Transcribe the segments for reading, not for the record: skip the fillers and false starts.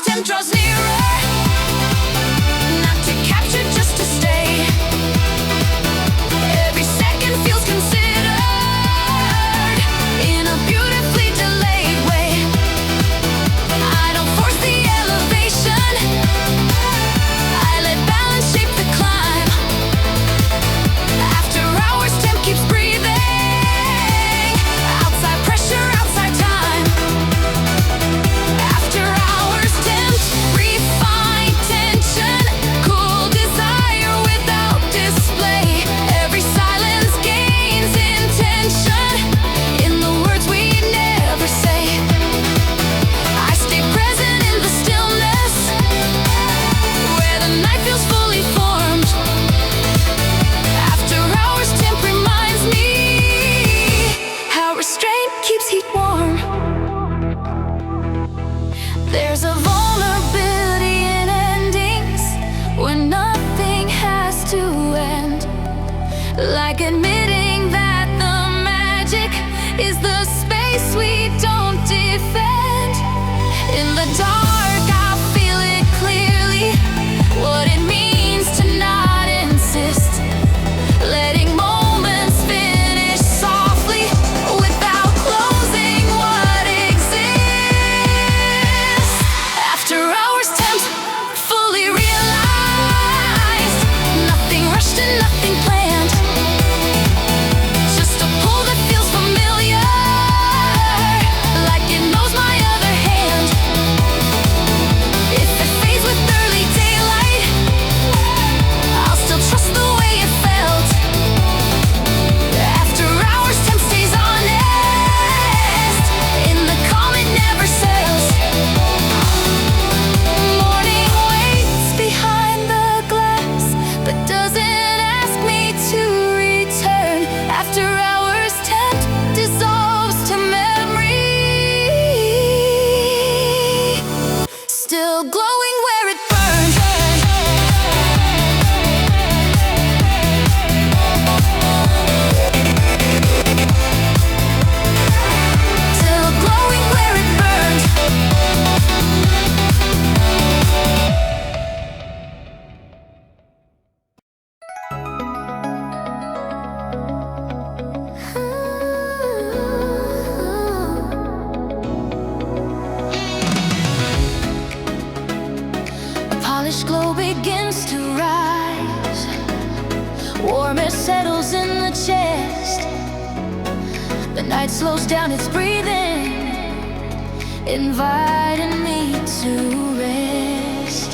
tempt draws nearer, not to capture, just to stay. Every second feels considered in a beautifully delayed way. I don't force the elevation, I let balance shape the climb. After hours, temp keeps breathing, outside pressure, outside time. After hours, tempt refine tension, cool desire without display. Every silence gains intention in the words we never say. I stay present in the stillness, where the night feels fully formed. After hours, temp reminds me how restraint keeps heat warm. There's a vulnerability in endings when nothing has to end, like admitting that the magic is the space we don't defend. In the dark, I feel it clearly, what it means to not insist, letting moments finish softly without closing what exists. After hours, tempt fully realized, nothing rushed and nothing planned, just a pull that feels familiar, like it knows my other hand. If it fades with early daylight, I'll still trust the way it felt. After hours, temp stays honest, in the calm it never settles. Morning waits behind the glass, but doesn't ask me to return. After hours, temp dissolves to memory, still glowing where it burned. Still glowing where it burned. Polished glow begins to rise, warmth settles in the chest. The night slows down its breathing, inviting me to rest.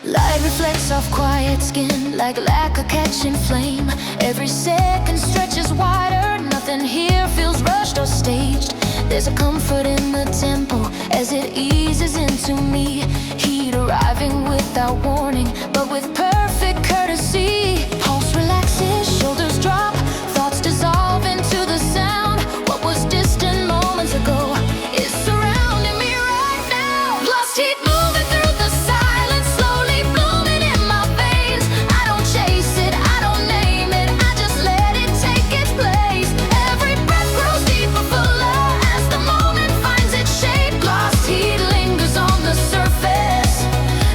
Light reflects off quiet skin like lacquer catching flame. Every second stretches wider, nothing here feels rushed or staged. There's a comfort in the tempo as it eases into me, heat arriving without warning, but with perfect courtesy. Pulse relaxes, shoulders drop, thoughts dissolve into the sound. What was distant moments ago is surrounding me right now. Lost heat moving through the silence, slowly blooming in my veins. I don't chase it, I don't name it, I just let it take its place. Every breath grows deeper, fuller, as the moment finds its shape. Lost heat lingers on the surface,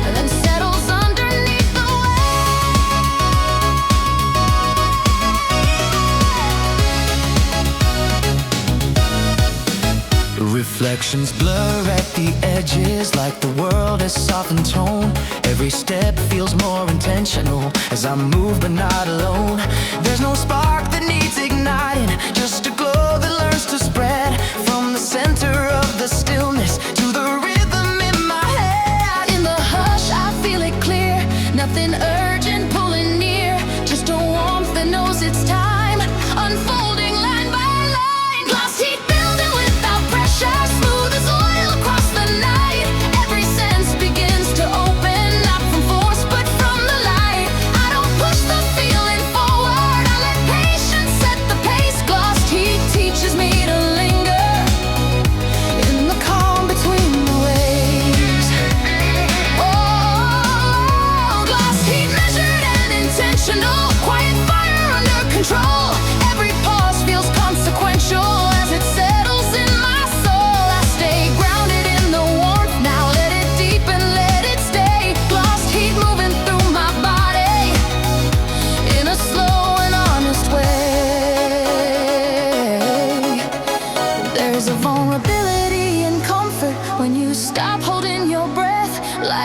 and then settles underneath the weight. Reflections blur at the edges like the world has softened tone. Every step feels more intentional as I move but not alone. There's no spark that needs igniting, just a glow that learns to spread from the center of the stillness to the rhythm in my head. In the hush, I feel it clear, nothing urgent pulling near, just a warmth that knows it's time, unfolding line by line. Lost heat building without pressure, smooth as oil across the night. Every sense begins to open, not from force but from the light. I don't push the feeling forward, I let patience set the pace. Lost heat teaches me to linger in the calm between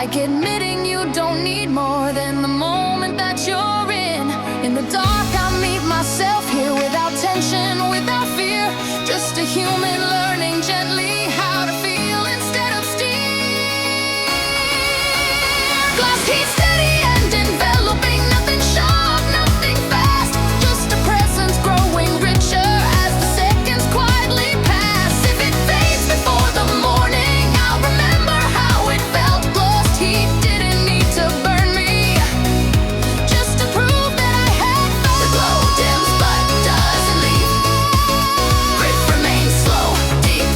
like admitting you don't need more than the moment that you're in. In the dark I meet myself here without tension, without fear, just a human learning gently how to feel instead of steer. Glass heat steady and enveloping, nothing sharp, nothing fast, just a presence growing richer as the seconds quietly pass. If it fades before the morning, I'll remember how it felt. Lost heat didn't need to burn me, just to prove that I had felt. The glow dims but doesn't leave. Grip remains slow, deep,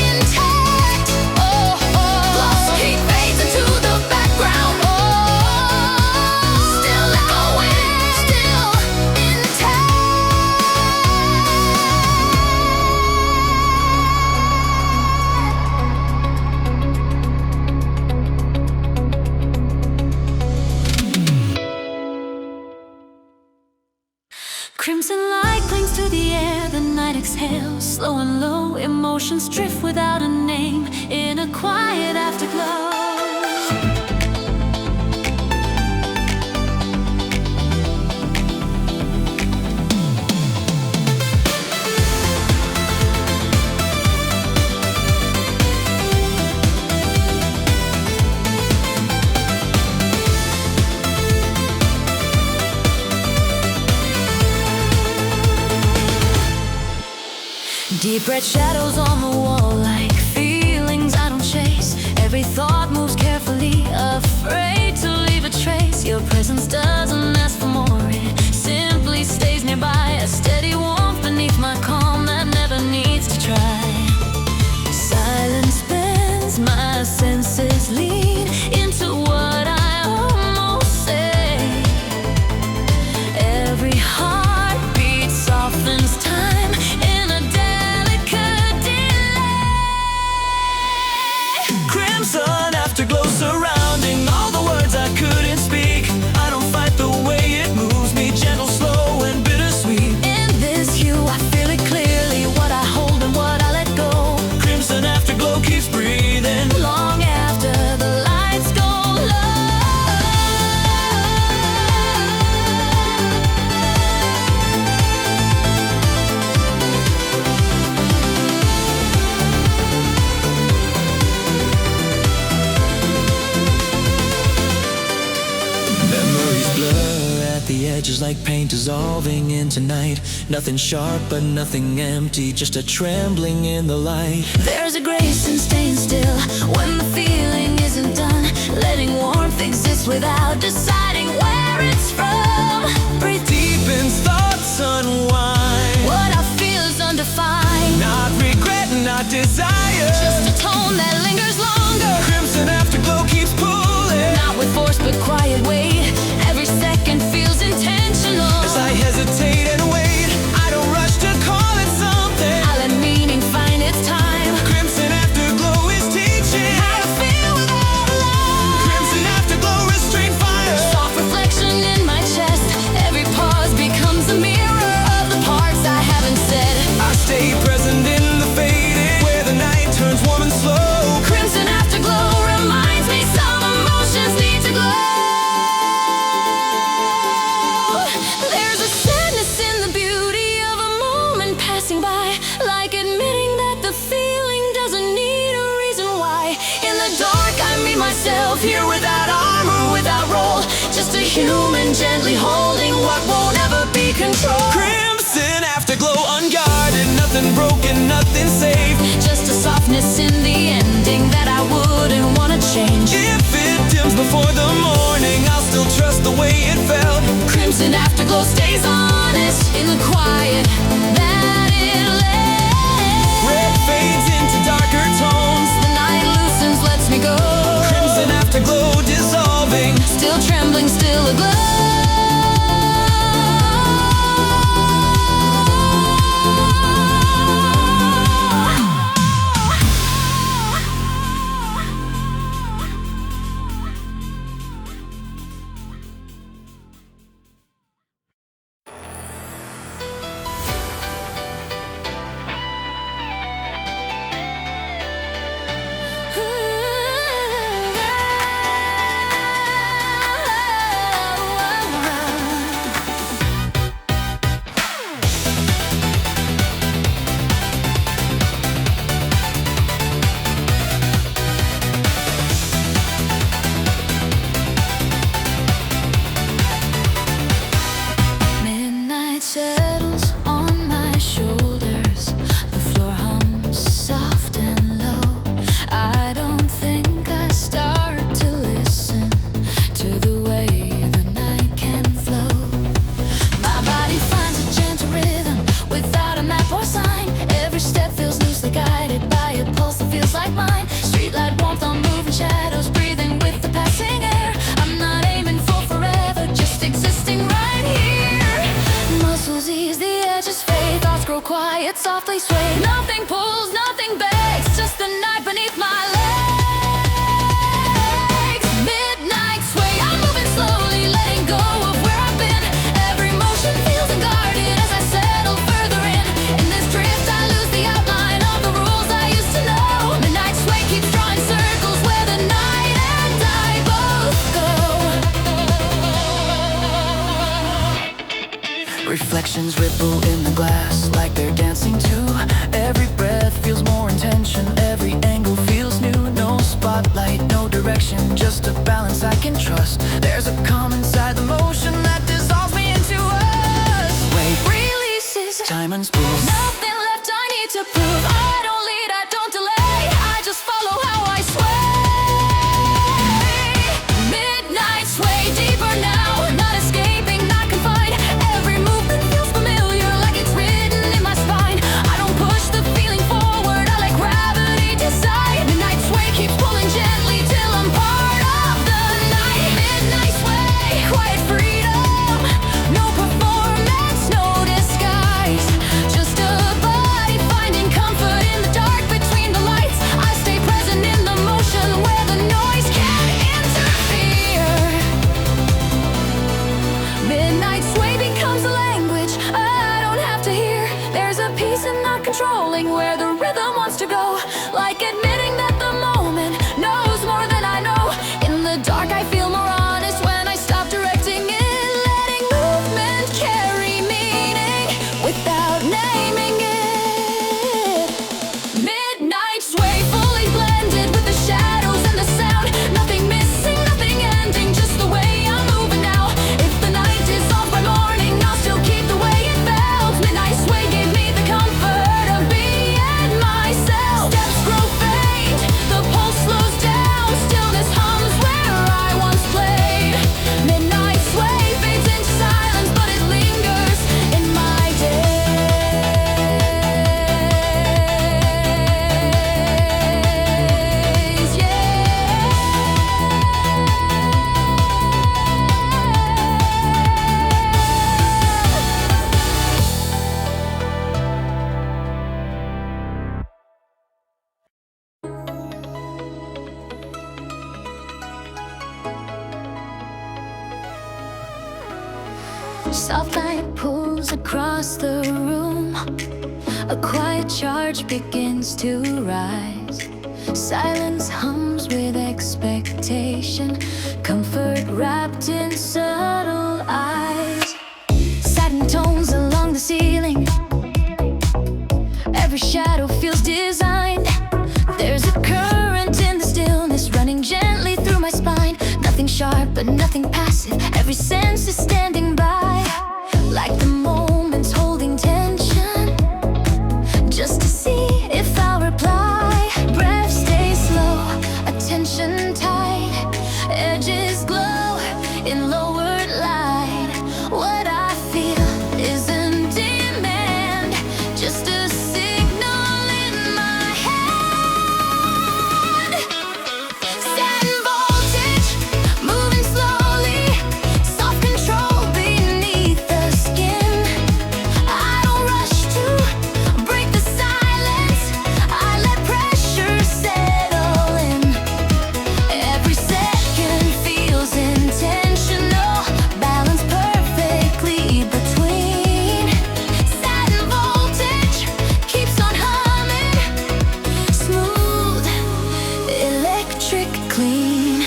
intact. Oh, oh. Lost heat fades into the background. Oh, still echoing, still intact. Crimson light clings to the air, the night exhales, slow and low, emotions drift without a name, in a quiet afterglow. Deep red shadows on the wall, like feelings I don't chase. Every thought moves carefully, afraid to leave a trace. Your presence doesn't ask for more, it simply stays nearby. A steady warmth beneath my calm that never needs to try. Silence bends, my senses lean into what I almost say. Every heartbeat softens time in a delicate delay. Crimson afterglow surrounding all the words I couldn't speak. I don't fight the way it moves me, gentle, slow, and bittersweet. In this hue I feel it clearly, what I hold and what I let go. Crimson afterglow keeps breathing. Long after the lights go low. Memories blur at the edges like paint dissolving into night. Nothing sharp but nothing empty, just a trembling in the light. There's a grace in staying still when the feeling isn't done. Letting warmth exist without deciding where it's from. Breathe deep, Deep in thoughts unwind. what I feel is undefined. Not regret, not desire. Just a tone that lingers longer. Crimson afterglow keeps pulling. Not with force but quiet weight. Every second feels intentional. As I hesitate and wait, I don't rush to call it something. I let meaning find its time. Crimson afterglow is teaching. How to feel without love. Crimson afterglow restrain fire. Soft reflection in my chest. Every pause becomes a mirror of the parts I haven't said. I stay present in the fading, where the night turns warm and slow. Crimson afterglow reminds me some emotions need to glow. There's a sadness in the beauty of a moment passing by, like admitting that the feeling doesn't need a reason why. In the dark I meet myself here without armor, without role, just a human gently holding what won't ever be controlled. Crimson afterglow unguarded, nothing broken, nothing safe. Just a softness in the ending that I wouldn't want to change. If it dims before the morning, I'll still trust the way it felt. Crimson afterglow stays honest in the quiet that it left. Red fades into darker tones. The night loosens, lets me go. Crimson afterglow dissolving. Still trembling, still aglow. slowly sway. Nothing pulls, nothing begs, just the night beneath my legs. Midnight sway, I'm moving slowly, letting go of where I've been. Every motion feels unguarded as I settle further in. In this drift I lose the outline of the rules I used to know. Midnight sway keeps drawing circles where the night and I both go. Reflections ripple in the glass like they're dancing too. Every breath feels more intention, every angle feels new. No spotlight, no direction, just a balance I can trust. There's a calm inside the motion that dissolves me into us. Wait, Releases, diamonds pools. nothing left I need to prove. I don't lead, I don't delay, I just follow how I sway. Midnight sway, deeper now, not escaping, not confined. Every movement feels familiar, like it's written in my spine. I don't push the feeling forward, I let gravity decide. Midnight sway keeps pulling gently till I'm part of the night. Midnight sway, quiet freedom, no performance, no disguise. Just a body finding comfort in the dark between the lights. I stay present in the motion where the noise can't interfere. Midnight sway becomes a language I don't have to hear. There's a peace in not controlling where the rhythm wants to go. Like admitting that the moment knows more than I know. In the dark I feel more honest when I stop directing it. Letting movement carry meaning without naming it. Midnight sway, fully blended with the shadows and the sound. Nothing missing, nothing ending, just the way I'm moving now. If the night dissolves by morning, I'll still keep the way it felt. Midnight sway gave me the comfort of being myself. Steps grow faint, the pulse slows down. Stillness hums where I once played. Midnight sway fades into silence, but it lingers in my days. Soft light pulls across the room. A quiet charge begins to rise. Silence hums with expectation. Comfort wrapped in subtle eyes. Satin tones along the ceiling. Every shadow feels designed. There's a current in the stillness running gently through my spine. Nothing sharp but nothing passive. Every sense is standing by. Like the moment's holding tension, just to see if I'll reply. Breath stays slow, attention tight. Edges glow in lowered light. What I feel isn't demand, just a signal in my head. Satin voltage, moving slowly. Soft control beneath the skin. I don't rush to break the silence. I let pressure settle in. Every second feels intentional, balanced perfectly between. Satin voltage keeps on humming, smooth, electric clean.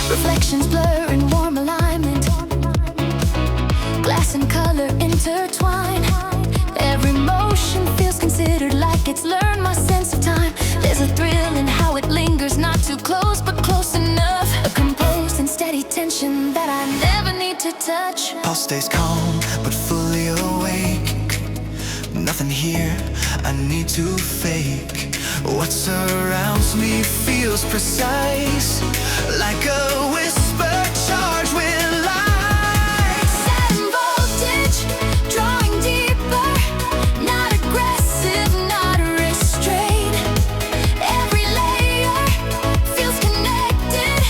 Reflections blur in warm alignment. Glass and color intertwine. Every motion feels considered, like it's learned my sense of time. There's a thrill in how it lingers, not too close but close enough. A composed and steady tension that I never need to touch. Pulse stays calm but fully awake. Nothing here I need to fake. What surrounds me feels precise, like a whisper charged with light. Satin voltage, drawing deeper, not aggressive, not restrained. Every layer feels connected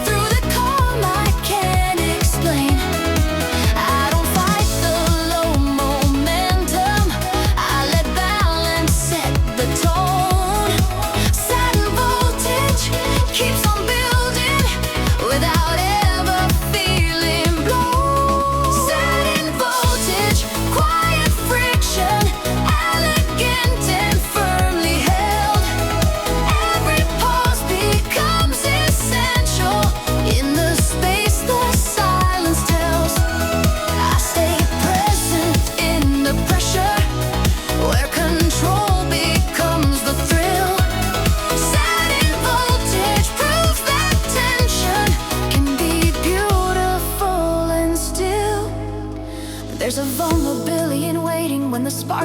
through the calm I can't explain. I don't fight the low momentum, I let balance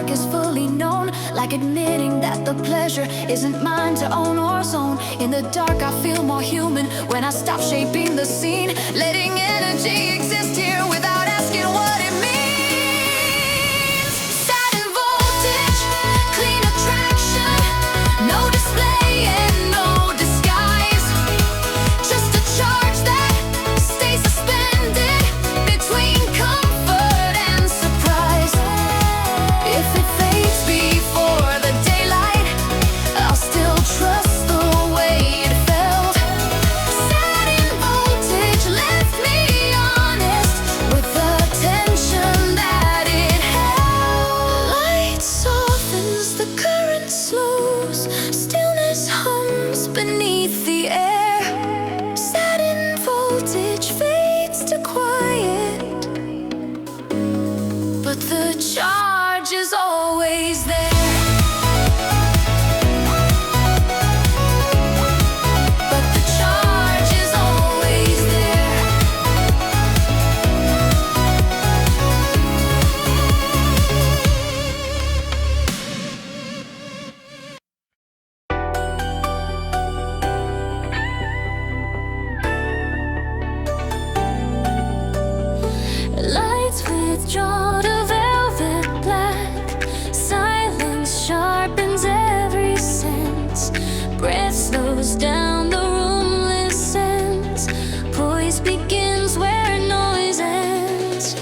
dark is fully known, like admitting that the pleasure isn't mine to own or zone. In the dark I feel more human when I stop shaping the scene, letting energy exist here without asking what it means. Satin voltage, clean attraction, no display and no disguise, just a charge that stays suspended between comfort and surprise. If it fades before the daylight, I'll still trust the way it felt. Satin voltage left me honest with the tension that it held. Light softens, the current slows, stillness hums beneath the air. Satin voltage fades to quiet, but the charge is always there. But the charge is always there. Lights withdrawn to velvet black. Silence sharpens every sense. Breath slows down, the room listens. Poise begins where noise ends.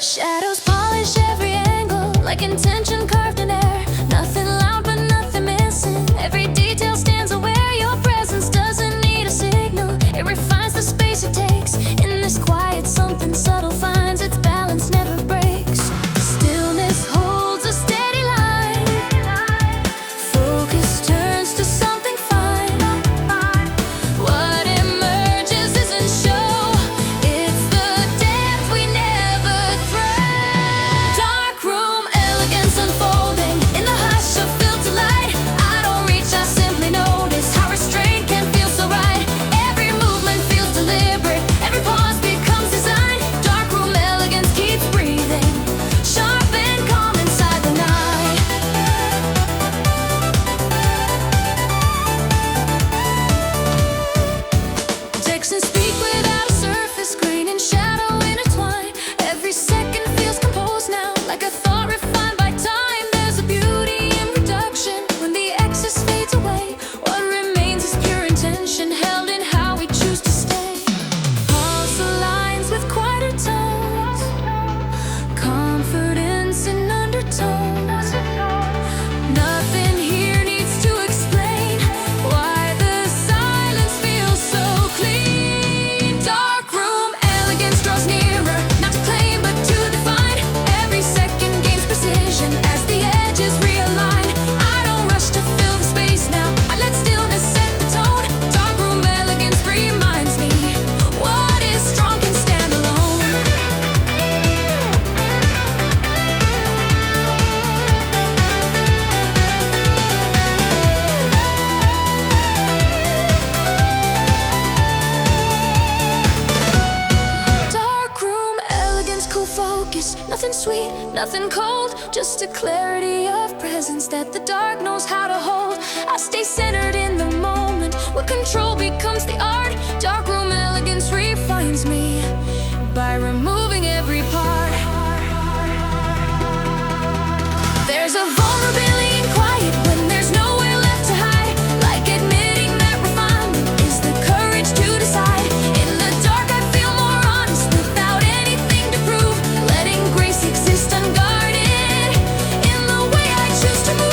Shadows polish every angle, like intention carved in air. Nothing loud but nothing missing. Every detail stands aware. Your presence doesn't need a signal. It refines the space it takes. In this quiet, something subtle finds its balance, never breaks. Stillness holds a steady line. Focus turns to something fine. What emerges isn't show, it's the depth we never thread. Dark room, elegance unfolding in the hush of filtered light. I don't reach, I simply notice how restraint can feel so right. Every movement feels deliberate, every pause becomes design. Dark room elegance keeps breathing, sharp and calm inside the night. Text and speak without a surface, grain and shadow intertwine. Every second feels composed now, like a thought refined by time. There's a beauty in reduction when the excess fades away. What remains is pure intention, held in how we choose to stay. Pulse aligns with quieter tones, confidence in undertones. Nothing here needs to explain why the silence feels so clean. Dark room, elegance draws nearer, not to claim but to define. Every second gains precision as the edges realign. I don't rush to fill the space now, I let stillness set the tone. Dark room elegance reminds me what is strong can stand alone. Dark room, elegance, cool focus. Nothing sweet, nothing cold, just a clarity of presence that the dark knows how to hold. I stay centered in the moment, where control becomes the art. Dark room elegance refines me by removing every part. There's a vulnerability in quiet when there's nowhere left to hide, like admitting that refinement is the courage to decide. In the dark I feel more honest without anything to prove, letting grace exist unguarded in the way I choose to move.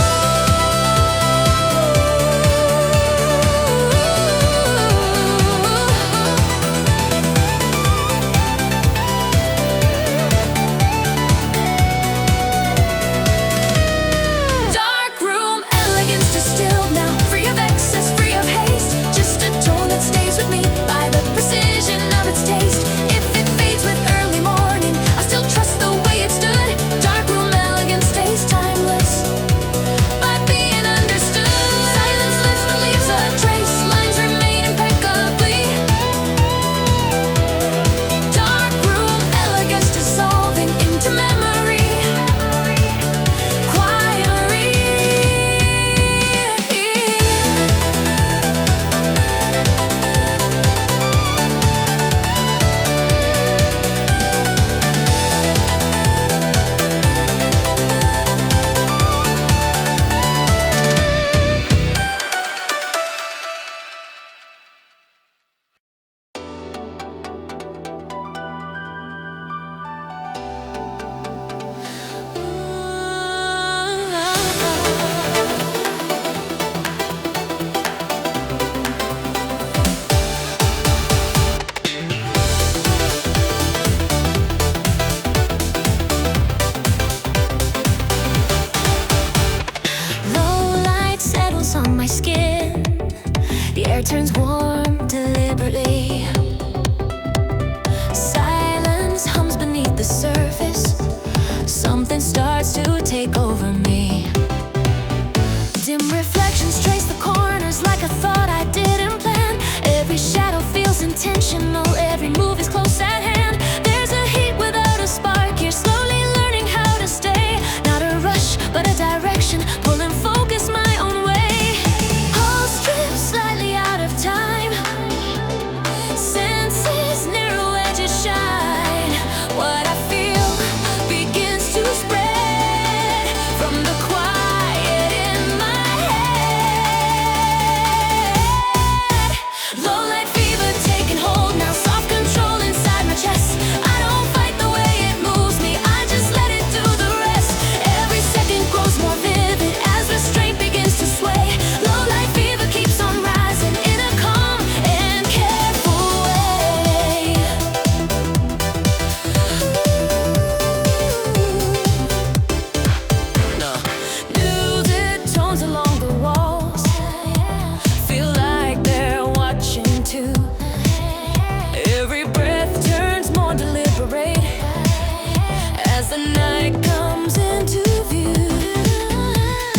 air turns warm deliberately. Silence hums beneath the surface. Something starts to take over me. Dim reflections trace the corners like a thought I didn't plan. Every shadow feels intentional, every move is close at hand. There's a heat without a spark, you're slowly learning how to stay. Not a rush, but a direction, pulling focus my own way. Pulse drift slightly out of time. Senses narrow edges shine. What I feel begins to spread from the quiet in my head. Low light fever taking hold now, soft control inside my chest. I don't fight the way it moves me, I just let it do the rest. Every second grows more vivid as restraint begins to sway. Low light fever keeps on rising in a calm and careful way. Muted tones along the walls feel like they're watching too. Every breath turns more deliberate as the night comes into view.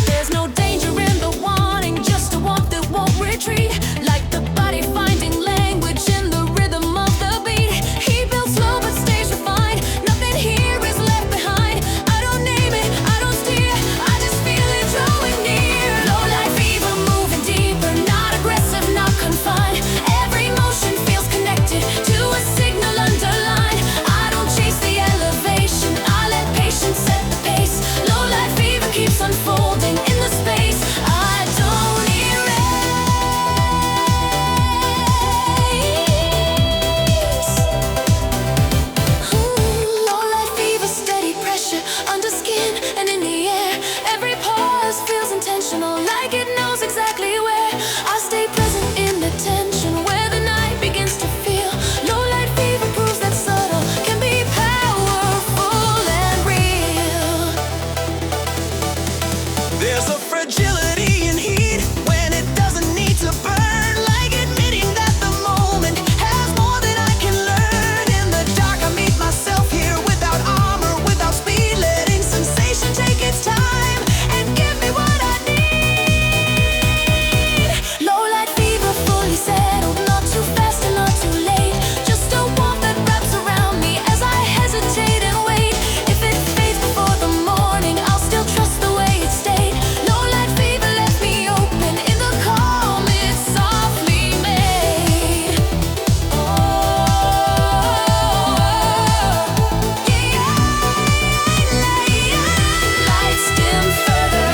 There's no danger in the wanting, just a warmth that won't retreat. Like the body finding language in the rhythm of the beat. He builds slow but stays refined. Nothing here is left behind. I don't name it, I don't steer, I just feel it drawing near. Low light fever moving deeper, not aggressive, not confined. Every motion feels connected to a signal underlined. I don't chase the elevation, I let patience set the pace. Low light fever keeps unfolding in the space I don't erase. Low light fever, steady pressure under skin and in the air. Every pause feels intentional, like it knows exactly where. I stay present in the tension where the night begins to feel. Low light fever proves that subtle can be powerful and real. There's a fragility in heat when it doesn't need to burn. Like admitting that the moment has more than I can learn. In the dark I meet myself here without armor, without speed. Letting sensation take its time and give me what I need. Low light fever fully settled, not too fast and not too late. Just a warmth that wraps around me as I hesitate and wait. If it fades before the morning, I'll still trust the way it stayed. Low light fever left me open in the calm it softly made. Lights dim further,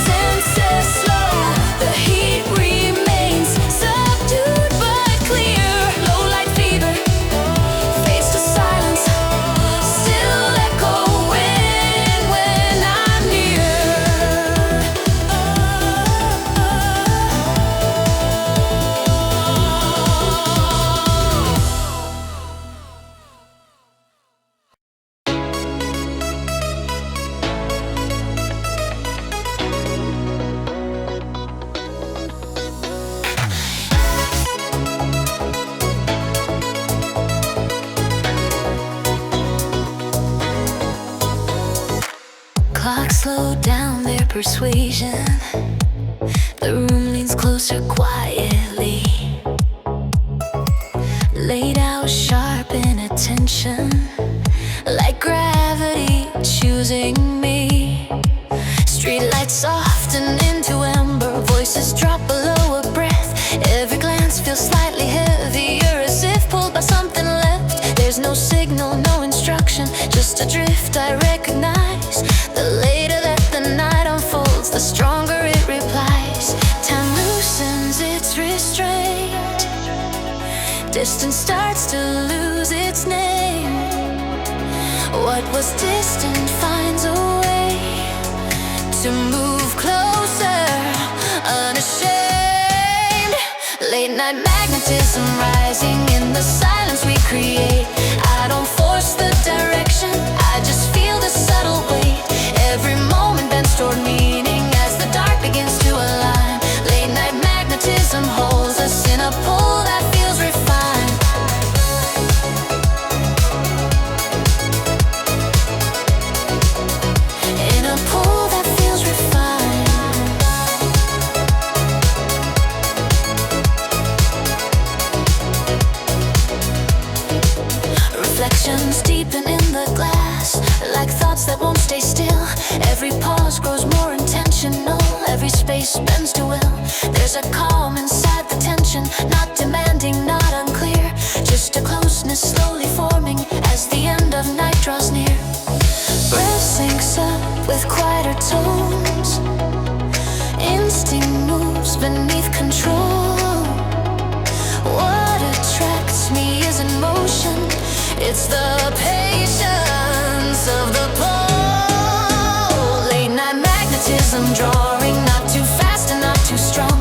senses slow. The heat remains subdued but clear. Low light fever fades to silence, still echoing when I'm near. Clocks slow down their persuasion. The room leans closer quietly. Laid out sharp in attention, like gravity choosing me. Streetlights soften into ember, voices drop below a breath. Every glance feels slightly heavier, as if pulled by something left. There's no signal, no instruction, just a drift I recognize. The later that the night unfolds, the stronger it replies. Time loosens its restraint. Distance starts to lose its name. What was distant finds a way to move closer, unashamed. Late night magnetism rising in the silence we create. I don't force the direction, I just feel the subtle weight. Every moment bends toward meaning as the dark begins to align. Late night magnetism holds us in Emotions deepen in the glass, like thoughts that won't stay still. Every pause grows more intentional, every space bends to will. There's a calm inside the tension, not demanding, not unclear, just a closeness slowly forming as the end of night draws near. Breath syncs up with quieter tones, instinct moves beneath control. What attracts me isn't motion, it's the patience of the pole. Late night magnetism drawing, not too fast and not too strong.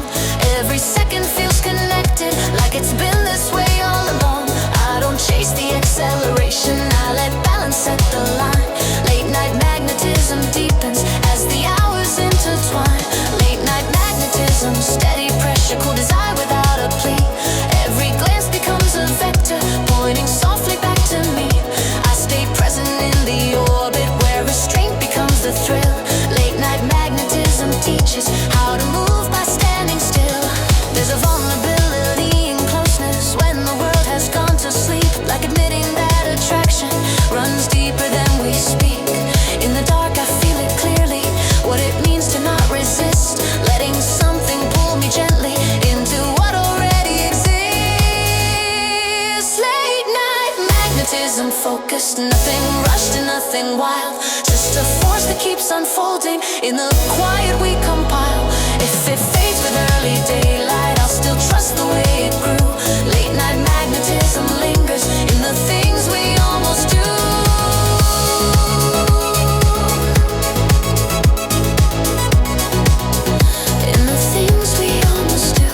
Every second feels connected, like it's been this way all along. I don't chase the acceleration, I let balance set the line. Late night magnetism deepens as the hours intertwine. Late night magnetism, steady pressure, cool desire without a plea. Every glance becomes a vector, pointing softly back to me. I stay present in the orbit where restraint becomes the thrill. Late night magnetism teaches how to move by standing still. There's a vulnerability in closeness when the world has gone to sleep, like admitting that attraction runs deeper than we speak. In the dark I feel it clearly, what it means to not resist, letting something pull me gently into what already exists. Late night magnetism focused, nothing rushed and nothing wild, just a force that keeps unfolding in the quiet we compile. If it fades with early daylight, I'll still trust the way it grew. Late night magnetism lingers in the things we almost do. In the things we almost do.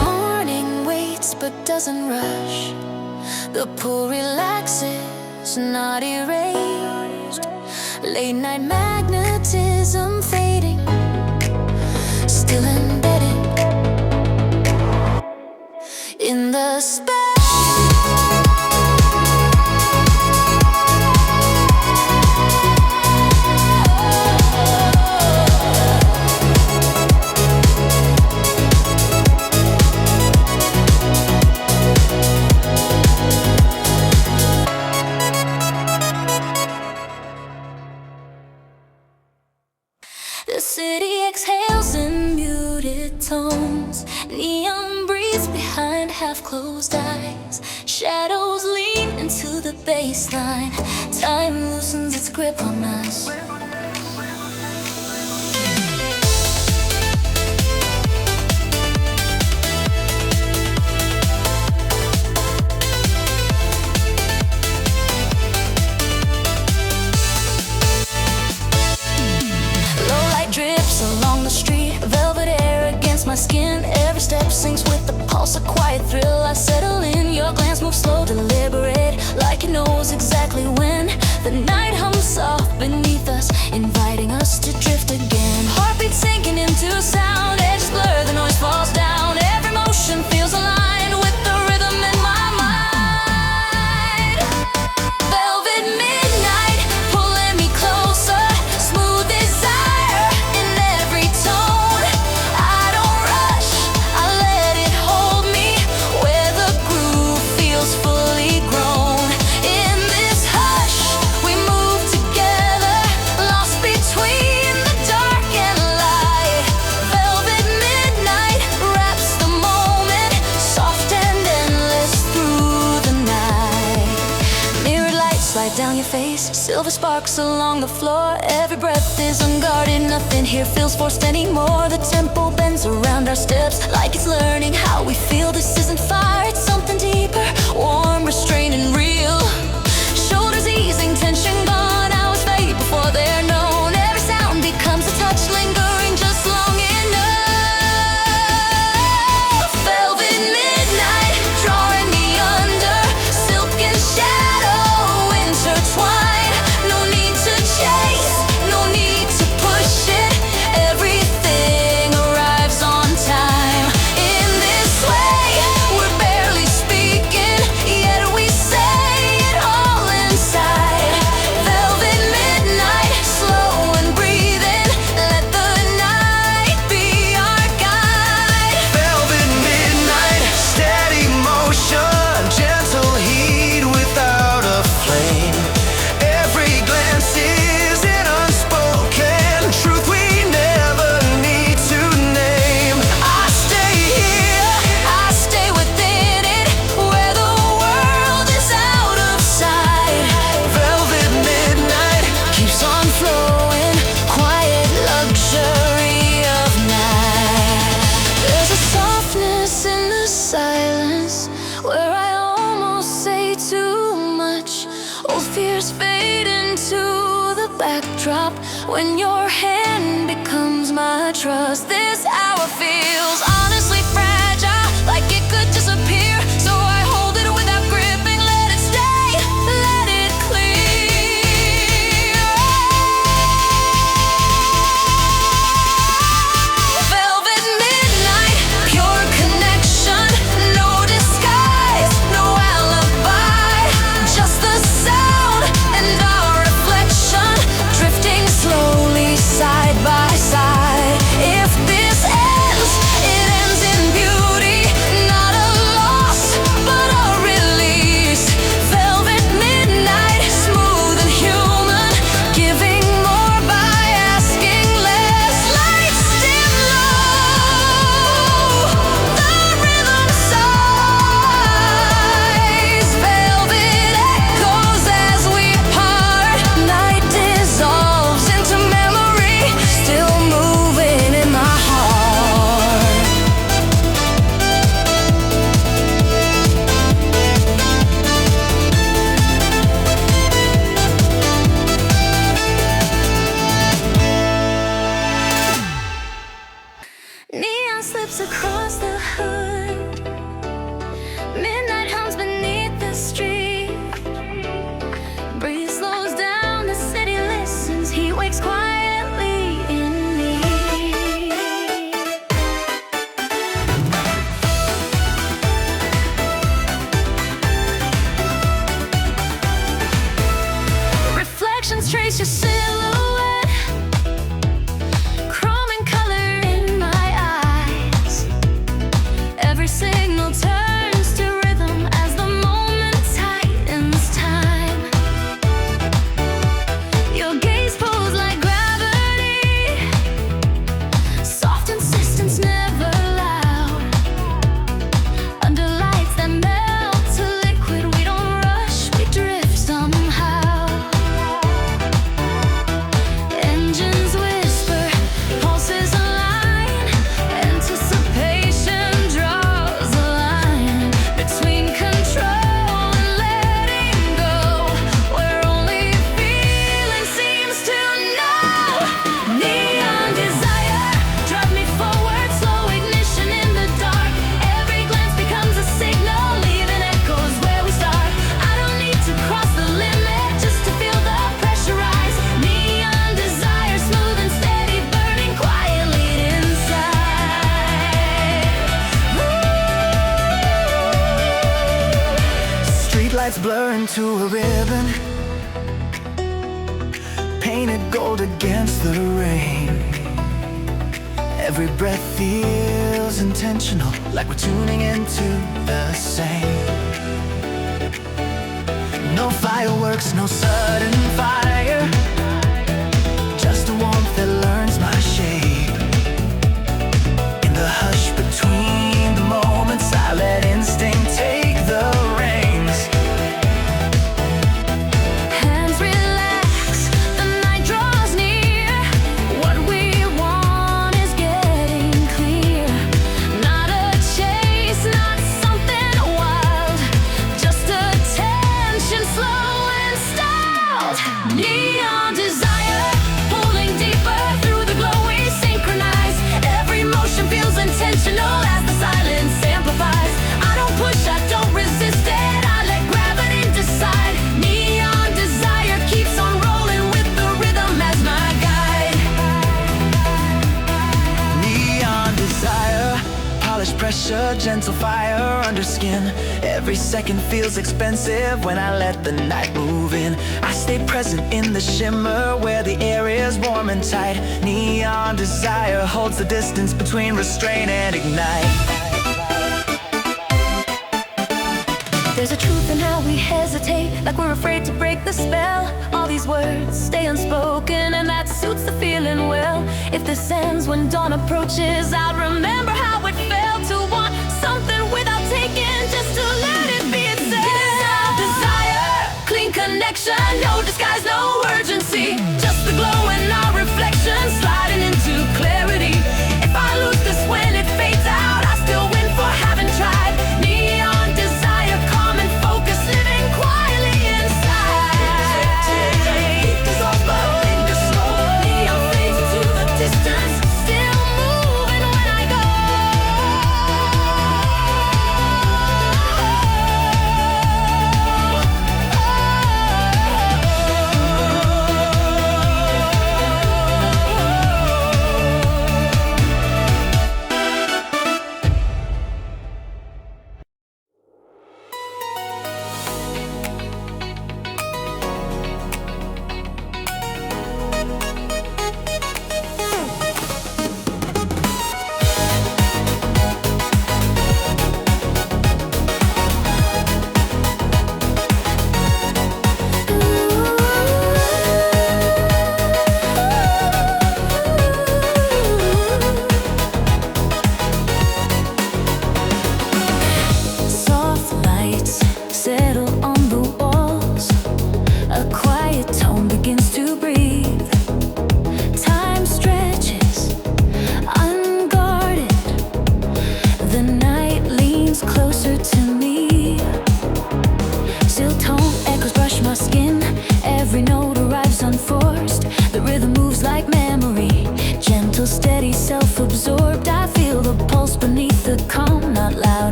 Morning waits but doesn't rush. The pull relaxes, not erased. Late night magnetism fading, still embedded in the space. The city exhales in muted tones, neon breathes behind half-closed eyes. Shadows lean into the baseline, time loosens its grip on us. Along the street, velvet air against my skin. Every step sinks with the pulse, a quiet thrill. I settle in, your glance moves slow, deliberate, like it knows exactly when. The night hums soft beneath us, inviting us to drift again. Heartbeat sinking into sound, edges blur, the noise falls down. Every motion feels aligned with the rhythm in my mind. Velvet midnight, pulling me closer, smooth desire in every tone. I don't rush, I let it hold me where the groove feels fully grown. In this hush, we move together, lost between the dark and light. Velvet midnight wraps the moment, soft and endless through the night. Mirrored light slide down your face, silver sparks along the floor. Every breath is unguarded, nothing here feels forced anymore. The tempo bends around our steps, like it's learning how we feel. This isn't fire, it's something deeper, warm, restrained and real. Shoulders easing, tension gone, hours fade before they're known. Every sound becomes a touch, lingering just long enough. Velvet midnight, drawing me under, silk and shadow intertwine. No need to chase, no need to push it, everything arrives on time. In this way, we're barely into the backdrop when your hand becomes my trust. This hour feels honestly fragile, like it could disappear. So I hold it without gripping, let it stay, let it clear. Velvet midnight, pure connection, no disguise, no alibi, just the sound and our reflection, drifting slowly side by side. If this ends, it ends in beauty, not a loss, but a release. Velvet midnight, smooth and human, giving more by asking less. Lights dim low, the rhythm sighs. Velvet echoes as we part. Night dissolves into memory, still moving in my heart. Neon slips across the hood. Midnight hums beneath the street. Breeze slows down, the city listens. He wakes quietly in me. Reflections trace your silhouette, chrome and color in my eyes. Every signal turns to rhythm as the moment tightens time. Your gaze pulls like gravity, soft insistence never loud. Under lights that melt to liquid, we don't rush, we drift somehow. Engines whisper, pulses align. Anticipation draws a line between control and letting go, where only feeling seems to know. Neon desire, drive me forward, slow ignition in the dark. Every glance becomes a signal, leaving echoes where we start. I don't need to cross the limit just to feel the pressure rise. Neon desire, smooth and steady, burning quietly inside. Streetlights blur into a ribbon, painted gold against the rain. Every breath feels intentional, like we're tuning into the same. No fireworks, no sudden fire, just a warmth that learns my shape. In the hush between the moments, I let instinct take the reins. Hands relax, the night draws near. What we want is getting clear. Not a chase, not something wild, just attention slow and styled. Neon desire, pulling deeper through the glow, we synchronize. Every motion feels intentional as the silence amplifies. I don't push, I don't resist it, I let gravity decide. Neon desire keeps on rolling with the rhythm as my guide. Neon desire, polished pressure, gentle fire under skin. Every second feels expensive when I let the night move in. I stay present in the shimmer where the air is warm and tight. Neon desire holds the distance between restraint and ignite. There's a truth in how we hesitate, like we're afraid to break the spell. All these words stay unspoken, and that suits the feeling well. If this ends when dawn approaches, I'll remember how it felt to want something without taking, just to let it be itself. Desire, clean connection, no disguise, no urgency, just the glow in our reflection, sliding into clarity. If I lose this when it fades out, I still win for having tried. Neon desire, calm and focus, living quietly inside.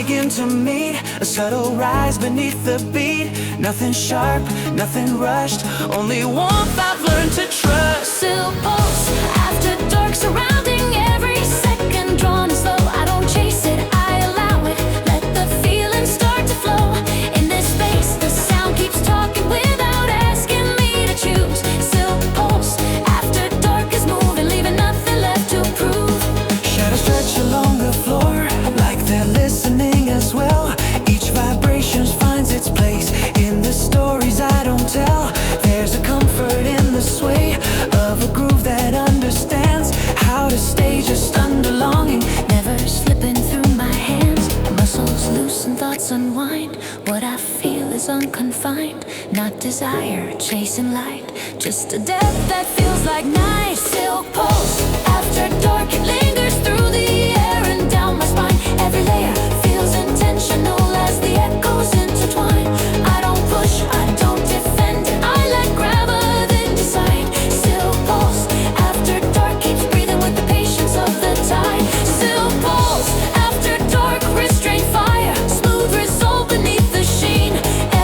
begin to meet, a subtle rise beneath the beat. Nothing sharp, nothing rushed, only warmth I've learned to trust. Still pulse after dark, surrounding every second, drawn and slow. I don't chase it, I allow it. Let the feeling start to flow. In this space, the sound keeps talking without asking me to choose. Still pulse after dark is moving, leaving nothing left to prove. Shadows stretch along the floor, like they're listening as well. Each vibration finds its place in the stories I don't tell. There's a comfort in the sway of a groove that understands how to stay just under longing, Never slipping through my hands. Muscles loosen, thoughts unwind. What I feel is unconfined, not desire, chasing light. Just a depth that feels like night. Silk pulse after dark, it lingers through the air and down my spine. Every layer feels intentional as the echoes intertwine. I don't push, I don't defend it, I let gravity decide. Silk pulse after dark, keeps breathing with the patience of the tide. Silk pulse after dark, restrained fire, smooth resolve beneath the sheen.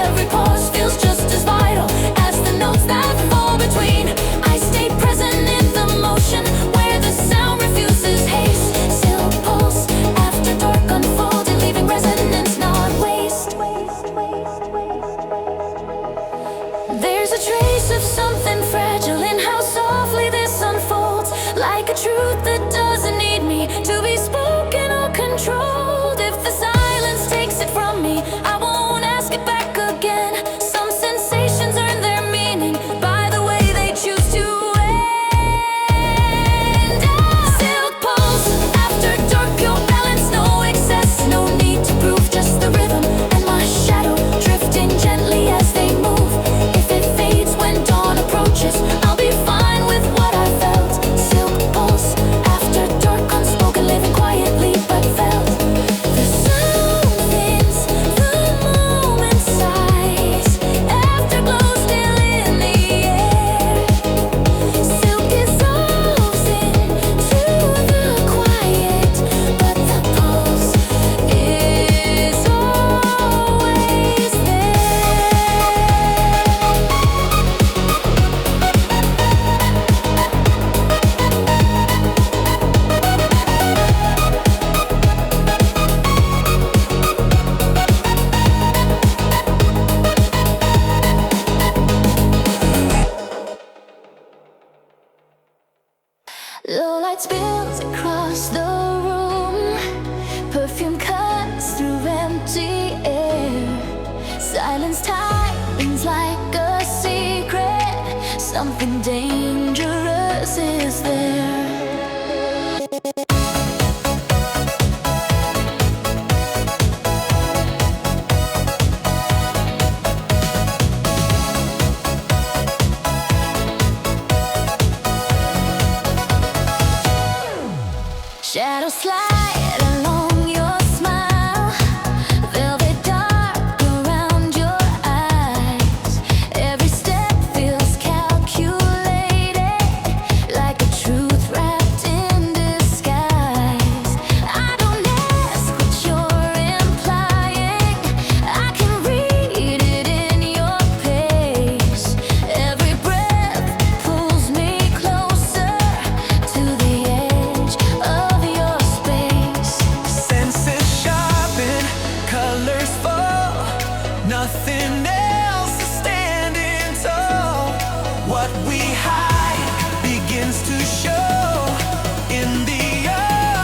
Every pause feels just as vital as the notes that fall between. I stay present in the motion where the sound refuses haste. Silk pulse after dark, unfolding, leaving resonance, not waste. There's a trace of something fragile in how softly this unfolds, like a truth that doesn't need me to be spoken or controlled. If the silence takes it from me, I won't ask it back again. Some sensations earn their meaning by the way they choose to end. Silk pulse after dark, pure balance, no excess, no need to prove, just the rhythm and my shadow drifting gently as they move. If it fades when dawn approaches, I'll be fine with what I felt. Silk pulse after dark, unspoken, living quietly but felt. The sound thins, the moment sighs, afterglow still in the air. Silk dissolves into the quiet, but the pulse is always there. Low light spills across the room, perfume cuts through empty air. Silence tightens like a secret, something dangerous is there. Shadows slide along your smile, velvet dark around your eyes. Every step feels calculated, like a truth wrapped in disguise. I don't ask what you're implying, I can read it in your pace. Every breath pulls me closer to the edge of your space. senses sharpen, colors fall, nothing else is standing tall. What we hide begins to show in the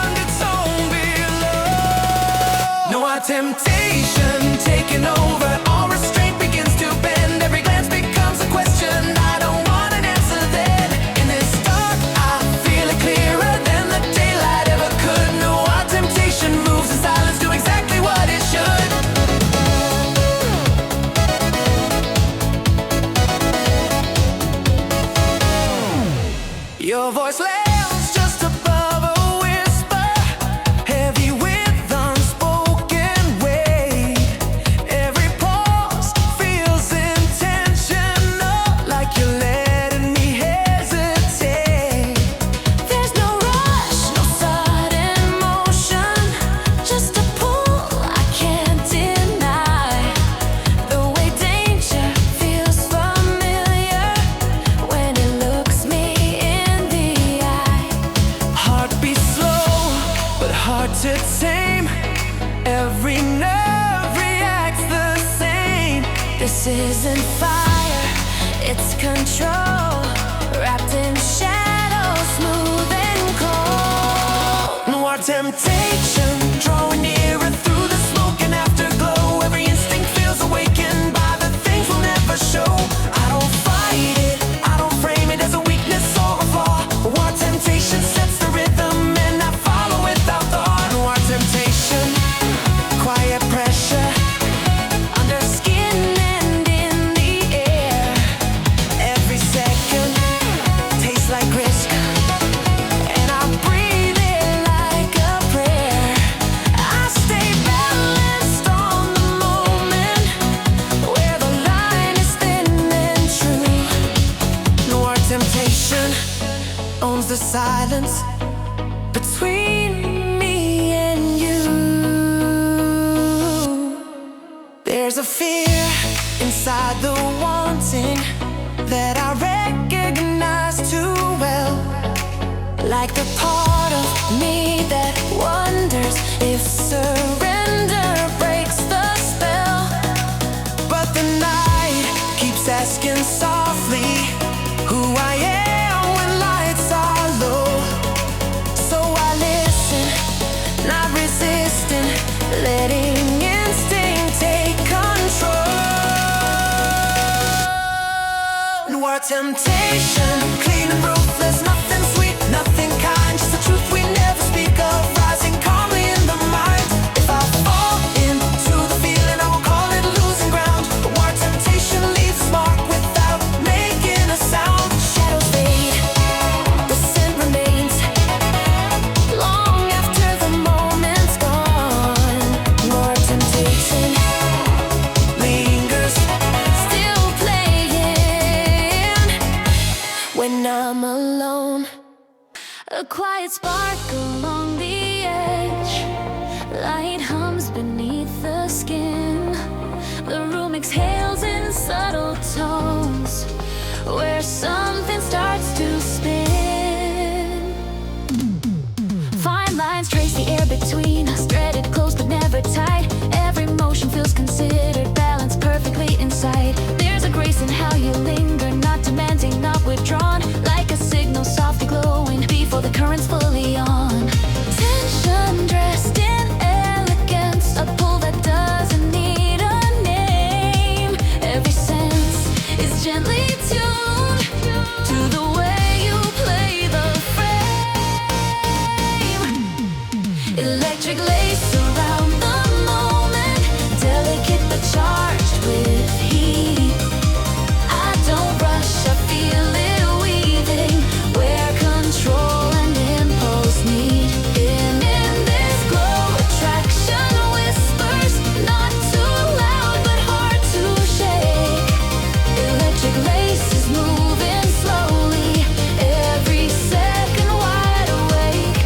undertone below. No, our temptation taking over, all restraint begins to bend. Every glance becomes a question, I don't want an answer then. In this dark, I feel it clearer than the daylight ever could. No, our temptation moves in silence, do exactly what it should. Your voice lands just above a whisper, heavy with unspoken weight. This isn't fire, it's control, wrapped in shadow, smooth and cold. Noir temptation, drawing nearer through the smoke and afterglow. Every instinct feels awakened by the things we'll never show. I don't fight it, I don't frame it as a weakness or a flaw. Noir temptation sets the rhythm and I follow without thought. Noir temptation, quiet pressure, under skin and in the air. Every second tastes like risk, and I breathe it like a prayer. I stay balanced on the moment, where the line is thin and true. Noir temptation owns the silence between me and you. There's a fear inside the wanting that I recognize too well, like the part of me that wonders if surrender breaks the spell. But the night keeps asking softly who I am when lights are low. So I listen, not resisting, letting instinct take control. Noir temptation, clean and ruthless, nothing sweet, nothing kind, just the truth we never speak of, rising calmly in the mind. If I fall into the feeling, I will call it losing ground. Noir temptation leaves a mark without making a sound. Shadows fade, the scent remains long after the moment's gone. Noir temptation lingers, still playing when I'm alone. A quiet spark along the edge, light hums beneath the skin. The room exhales in subtle tones, where something starts to spin. Fine lines trace the air between us, threaded close but never tight. Every motion feels considered, balanced perfectly inside. There's a grace in how you linger, not demanding, not withdrawn, like a signal softly glowing before the current's fully on. Tension dressed in elegance, a pull that doesn't need a name. Every sense is gently tuned to the way you play the frame. Electric lace around the moment, delicate but charged with heat. I don't rush, I feel it weaving, where control and impulse meet. In this glow, attraction whispers, not too loud but hard to shake. Electric lace is moving slowly, every second wide awake.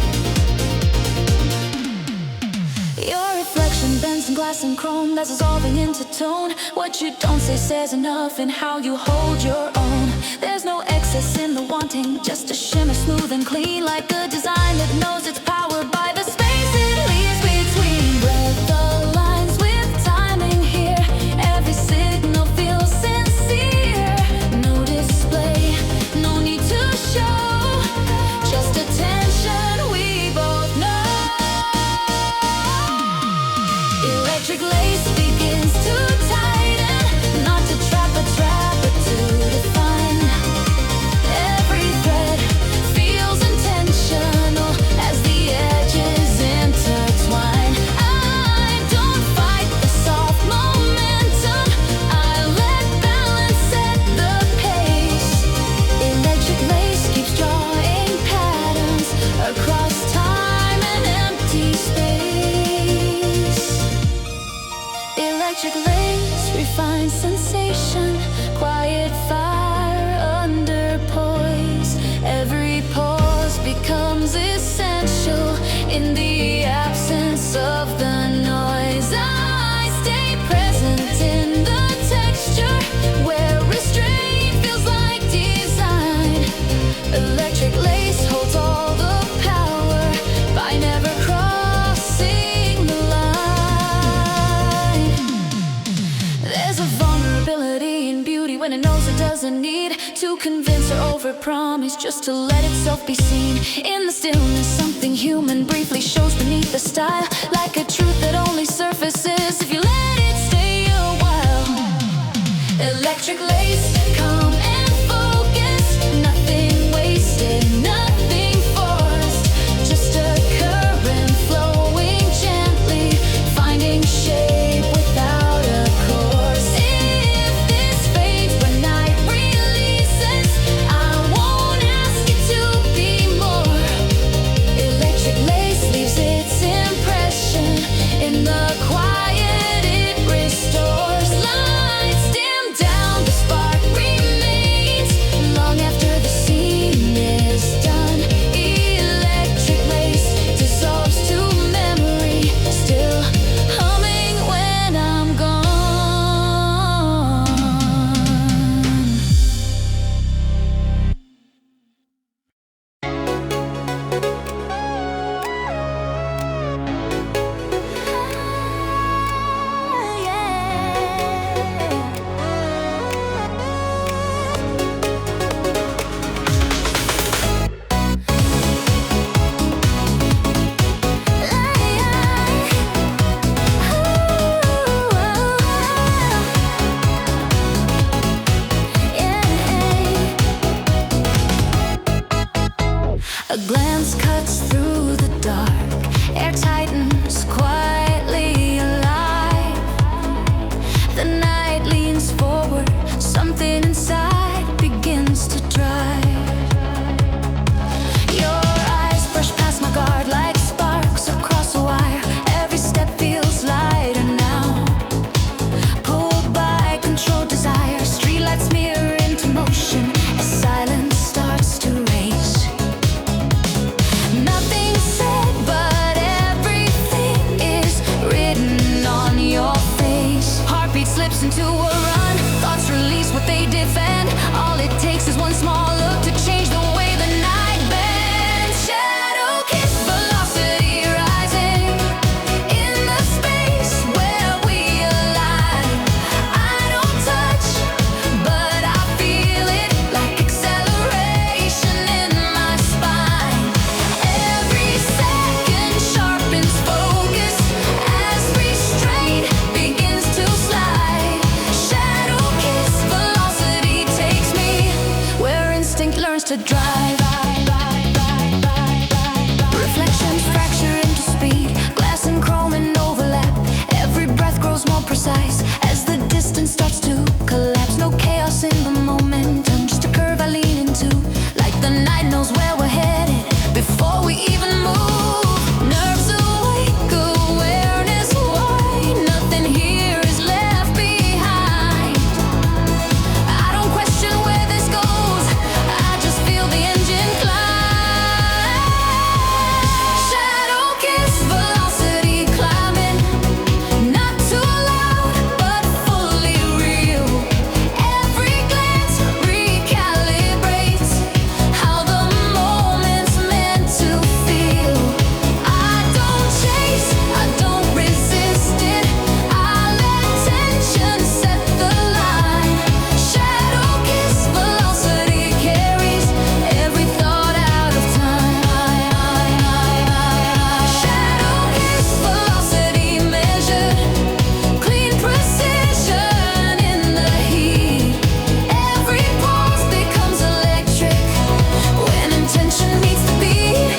Your reflection bends in glass and chrome, that's dissolving into tone. What you don't say says enough in how you hold your own. There's no excess in the wanting, just a shimmer smooth and clean, like a design that knows it's powered by the space it leaves between. Blur the lines with timing here, every signal feels sincere. No display, no need to show, just attention we both know. Electric lace begins to tighten, not to trap but to define. Every thread feels intentional as the edges intertwine. I don't fight the soft momentum, I let balance set the pace. Electric lace keeps drawing patterns across time and empty space. to convince or overpromise, just to let itself be seen. In the stillness, something human briefly shows beneath the style, like a truth that only surfaces if you let it stay a while. Electric lace, calm and focused, nothing wasted, nothing forced, just a current flowing gently, finding shape without a course. If this fades when night releases, I won't ask it to be more. Electric lace leaves its impression in the quiet it restores. Lights dim down, the spark remains long after the scene is done. Electric lace dissolves to memory, still humming when I'm gone. A glance cuts through the dark, air tightens quietly alive. The night leans forward, something inside begins to drive. Your eyes brush past my guard like sparks across a wire. Every step feels lighter now, pulled by controlled desire. Streetlights mirror into motion as silence starts to race. Nothing said, but everything is written on your face. Heartbeat slips into a run, thoughts release what they defend. All it takes is one small look to change the way the night bends. Shadowkiss, velocity rising in the space where we align. I don't touch, but I feel it like acceleration in my spine. Every second sharpens focus as restraint begins to slide. Shadowkiss, velocity takes me where instinct learns to drive. Reflections fracture into speed, glass and chrome and overlap. Every breath grows more precise as the distance starts to collapse. No chaos in the momentum, just a curve I lean into, like the night knows where we're headed before we even move. Nerves awake, awareness wide, nothing here is left behind. I don't question where this goes, I just feel the engine climb. Shadowkiss, velocity climbing, not too loud but fully real. Every glance recalibrates how the moment's meant to feel. I don't chase, I don't resist it, I let tension set the line. Shadowkiss, velocity carries every thought out of time. Shadowkiss, velocity measured, clean precision in the heat. Every pulse becomes electric when intention meets the beat.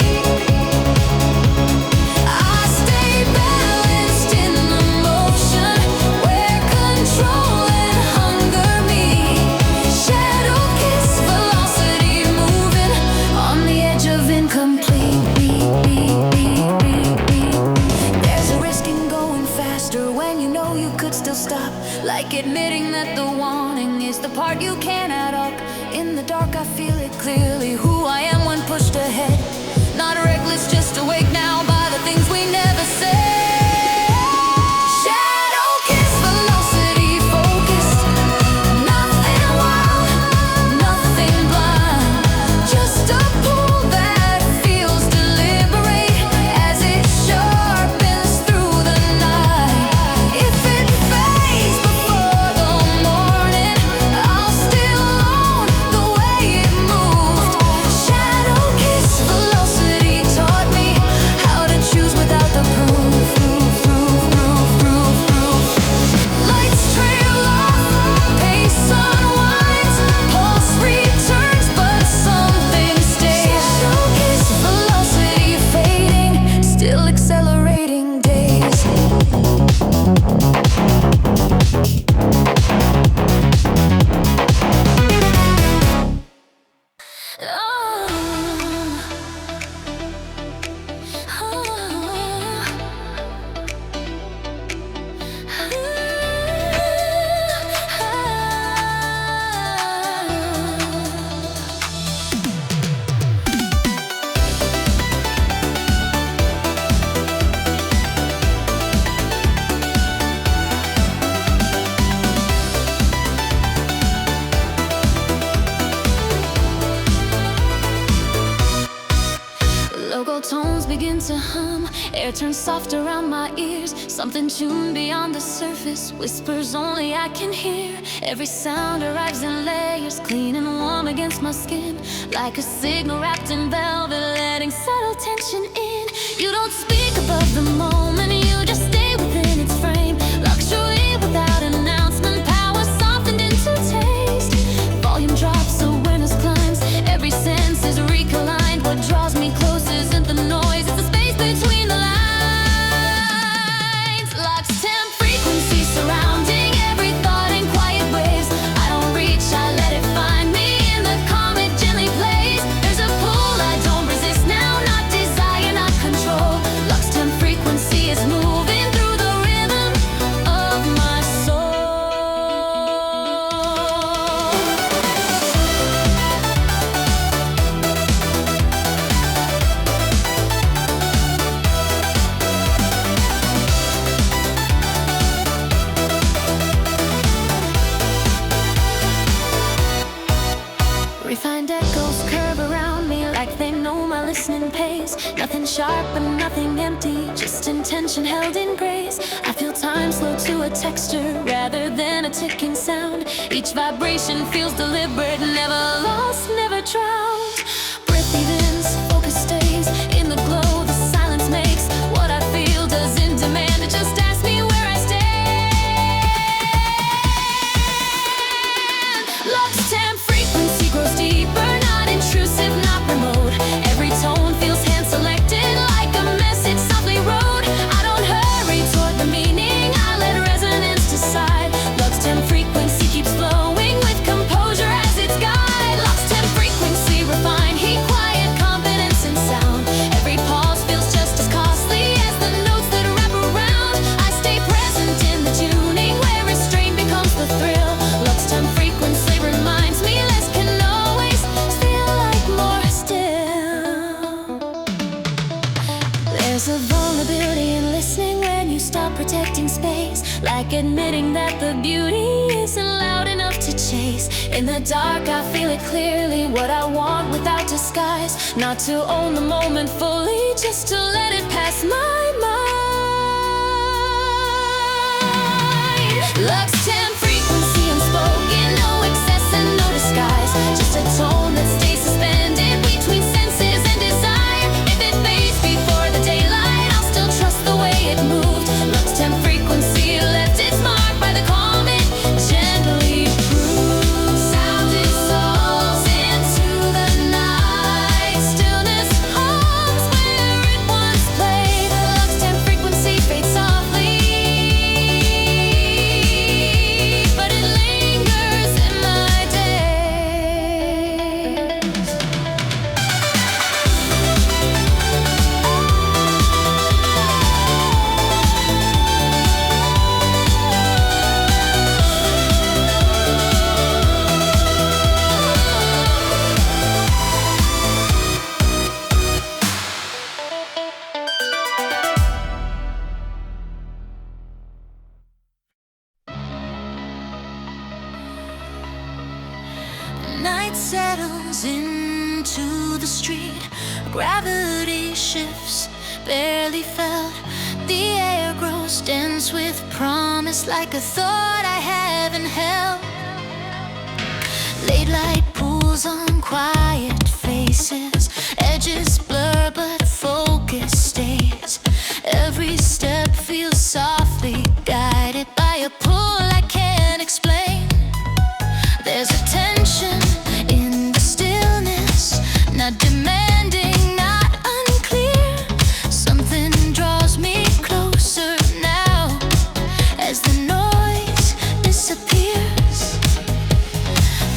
I stay balanced in the motion where control and hunger meet. Shadowkiss, velocity moving on the edge of incomplete. There's a risk in going faster when you know you could still stop, like admitting that the warning is the part you can't add up. In the dark I feel it clearly, who I am when pushed ahead. Not reckless, just awake now by the things we never said. Shadowkiss, velocity focused, nothing wild, nothing blind, just a pull that feels deliberate as it sharpens through the night. If it fades before the morning, I'll still own the way starts to hum. Air turns soft around my ears. Something tuned beyond the surface, whispers only I can hear. Every sound arrives in layers, clean and warm against my skin, like a signal wrapped in velvet, letting subtle tension in. You don't speak above the moment, you just stay within its frame. Luxury without announcement, power softened into taste. Volume drops, awareness climbs, every sense is recaligned. What draws me close isn't the noise, it's the space between the lines. Luxe temp frequency surrounding every thought in quiet waves. I don't reach, I let it find me in the calm it gently plays. There's a pull I don't resist now, not desire, not control. Luxe temp frequency is moving through the rhythm of my soul. Refined echoes curve around me like they know my listening pace. Nothing sharp but nothing empty, just intention held in grace. I feel time slow to a texture rather than a ticking sound. Each vibration feels deliberate, never lost, never drowned. Breath evens, focus stays in the glow. The silence makes what I feel doesn't demand it. Just ask me where I stand. Luxe temp frequency grows deeper, not intrusive, not remote. Every tone feels hand selected, like a message softly wrote. I don't hurry toward the meaning, I let resonance decide. Luxe temp frequency keeps flowing with composure as its guide. Luxe temp frequency refined, heat, quiet, confidence in sound. Every pause feels just as costly as the notes that wrap around. I stay present in the tuning where restraint becomes the thrill. Luxe temp frequency reminds me less can always feel like more still. There's a vulnerability in listening when you stop protecting space, like admitting that the beauty isn't loud enough to chase. In the dark I feel it clearly, what I want without disguise. Not to own the moment fully, just to let it pass my mind. Luxe temp frequency unspoken, no excess and no disguise. Just a tone that stays suspended between senses and desire. If it fades before the daylight, I'll still trust the way it moved. Luxe temp frequency left its mark by the calm it gently proves. Sound dissolves into the night. Stillness hums where it once played. Luxe temp frequency fades softly, but it lingers in my days. Night settles into the street. Gravity shifts, barely felt. The air grows dense with promise, like a thought I haven't held. Late light pools on quiet faces. Edges blur but focus stays. Every step feels softly guided by a pull I can't explain. There's a tension in the stillness, not demanding, not unclear. Something draws me closer now as the noise disappears.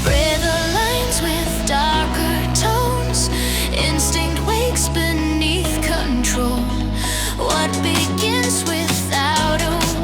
Breath aligns with darker tones. Instinct wakes beneath control. What begins without a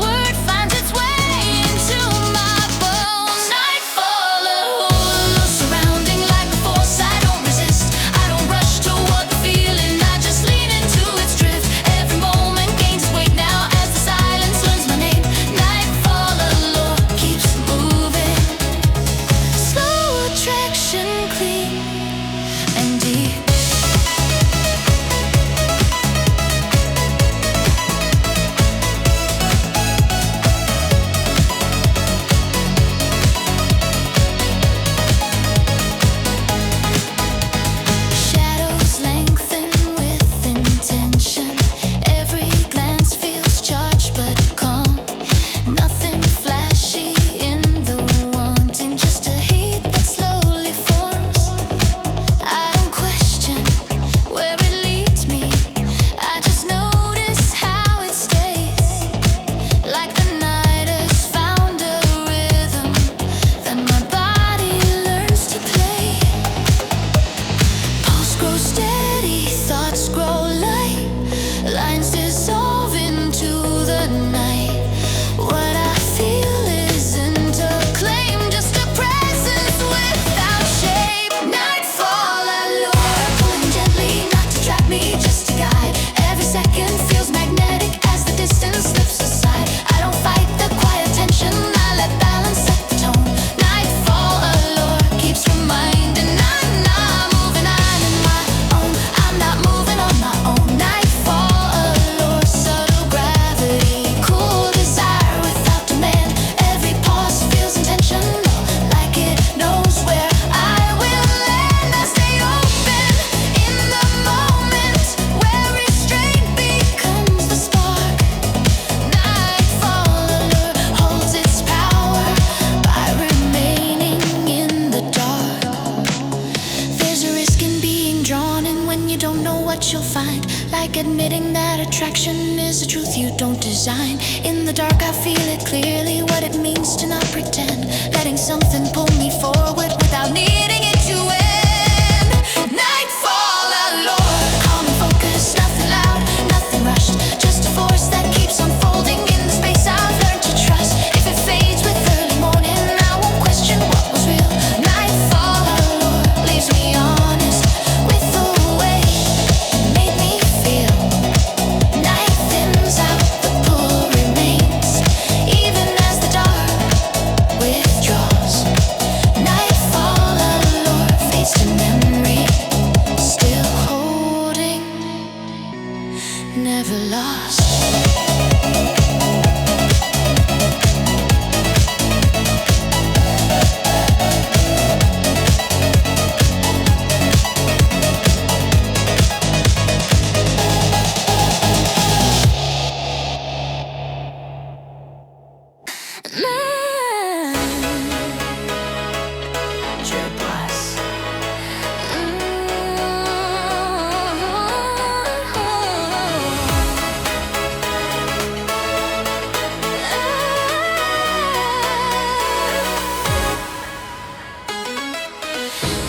don't design. In the dark I feel it clearly, what it means to not pretend. Letting something pull me forward without needing it to end. Nightfall, allure, calm and focus, nothing loud, nothing rushed. Just a force that keeps unfolding in the space I've learned to trust. If it fades with early morning, I won't question what was real. Nightfall, allure, leaves me honest with the way it made me feel. Night thins out, the pull remains, even as the dark withdraws. Nightfall, allure, fades to memory, still holding, never lost.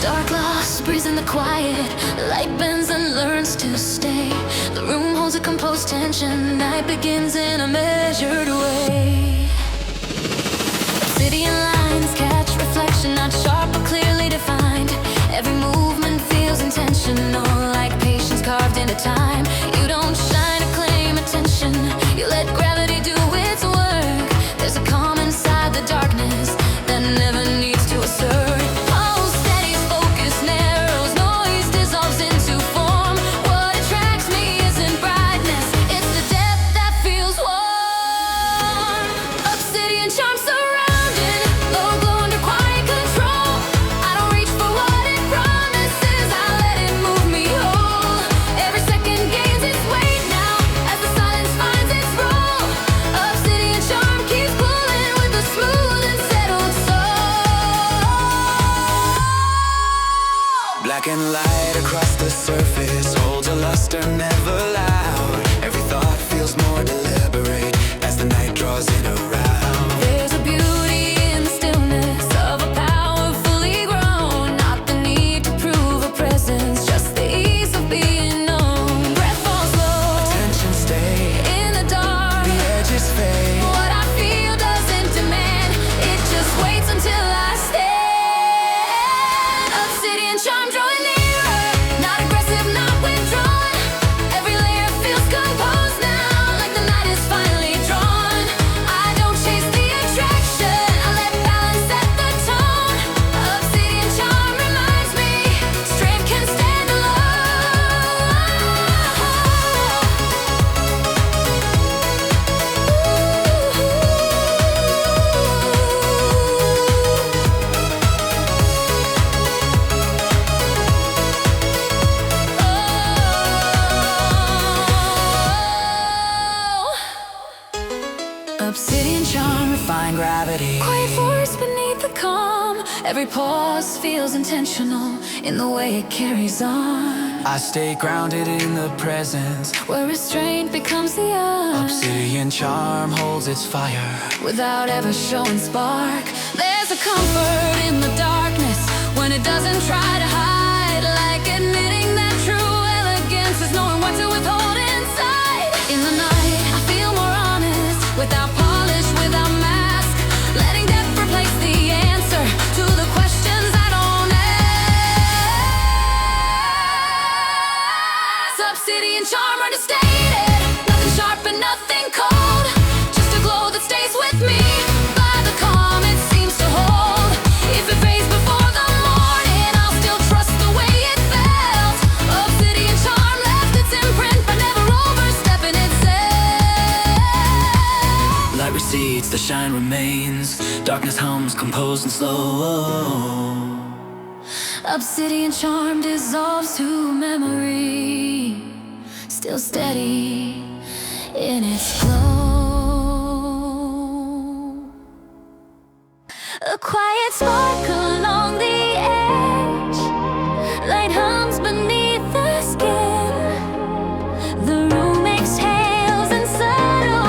Dark lost, breeze in the quiet. Light bends and learns to stay. The room holds a composed tension. Night begins in a measured way. Obsidian lines catch reflection, not sharp but clearly defined. Every movement feels intentional, like patience carved into time. You don't shine or claim attention, you let gravity do its work. There's a calm inside the darkness that never needs to assert. Pulse steadies, focus narrows, noise dissolves into form. What attracts me isn't brightness, it's the depth that feels warm. Obsidian charm surrounded, low glow under quiet control. I don't reach for what it promises, I let it move me whole. Every second gains its weight now, as the silence finds its role. Obsidian charm keeps pulling with a smooth and settled soul. Black and light across the surface holds a luster never loud. Every thought feels more deliberate as the night draws in around. There's a beauty in the stillness of a power fully grown. Not the need to prove a presence, just the ease of being known. Breath falls low Tension stay, in the dark. the edges fade. What I feel doesn't demand, it just waits until I stand. Obsidian charm drawing nearer, not aggressive, not withdrawn. Every layer feels composed now, like the night is finally drawn. I don't chase the attraction, I let balance set the tone. Obsidian charm reminds me, strength can stand Obsidian charm, refined gravity, quiet force beneath the calm. Every pause feels intentional in the way it carries on. I stay grounded in the presence. Where restraint becomes the art, Obsidian charm holds its fire. without ever showing spark. There's a comfort in the darkness when it doesn't try to hide, like admitting that true elegance is knowing what to withhold inside. In the night, I feel more honest, without polish, without mask, letting depth replace the answer to the questions I don't ask. Obsidian charm understated, nothing sharp and nothing cold, just a glow that stays with me by the calm it seems to hold. If it fades before the morning, I'll still trust the way it felt. Obsidian charm left its imprint, but never overstepping itself. Light recedes, the shine remains. Darkness hums, composed and slow. Obsidian charm dissolves to memory, still steady in its glow. A quiet spark along the edge, light hums beneath the skin. The room exhales in subtle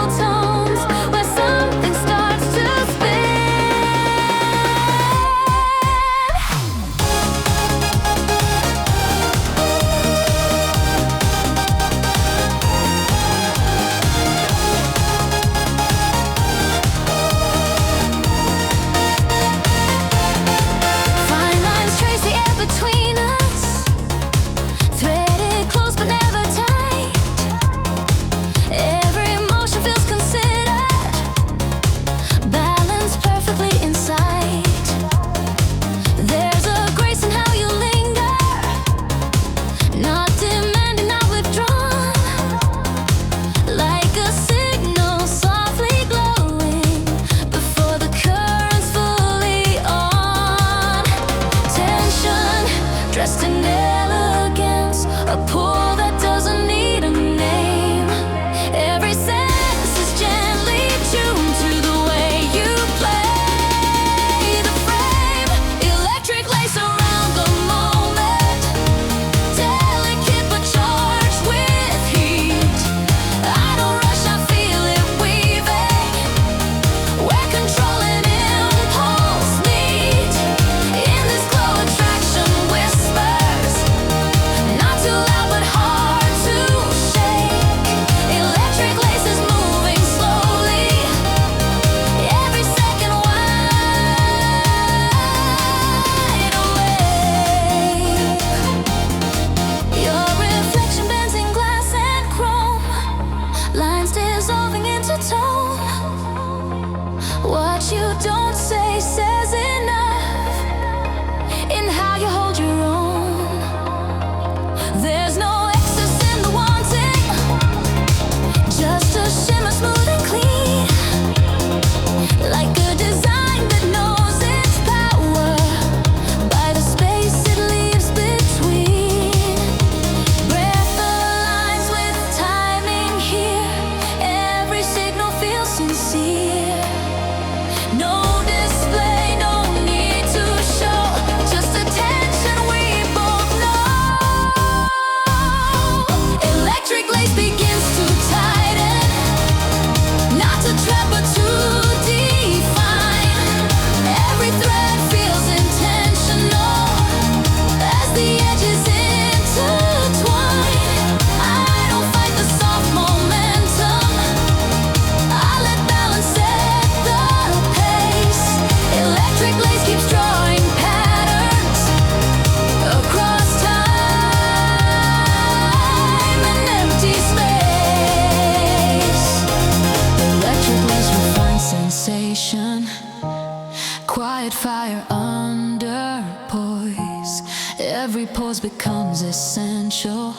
quiet fire under poise. Every pose becomes essential.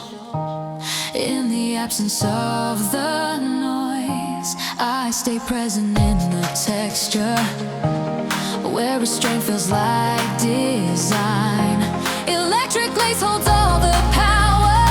In the absence of the noise, I stay present in the texture, where restraint feels like design. Electric lace holds all the power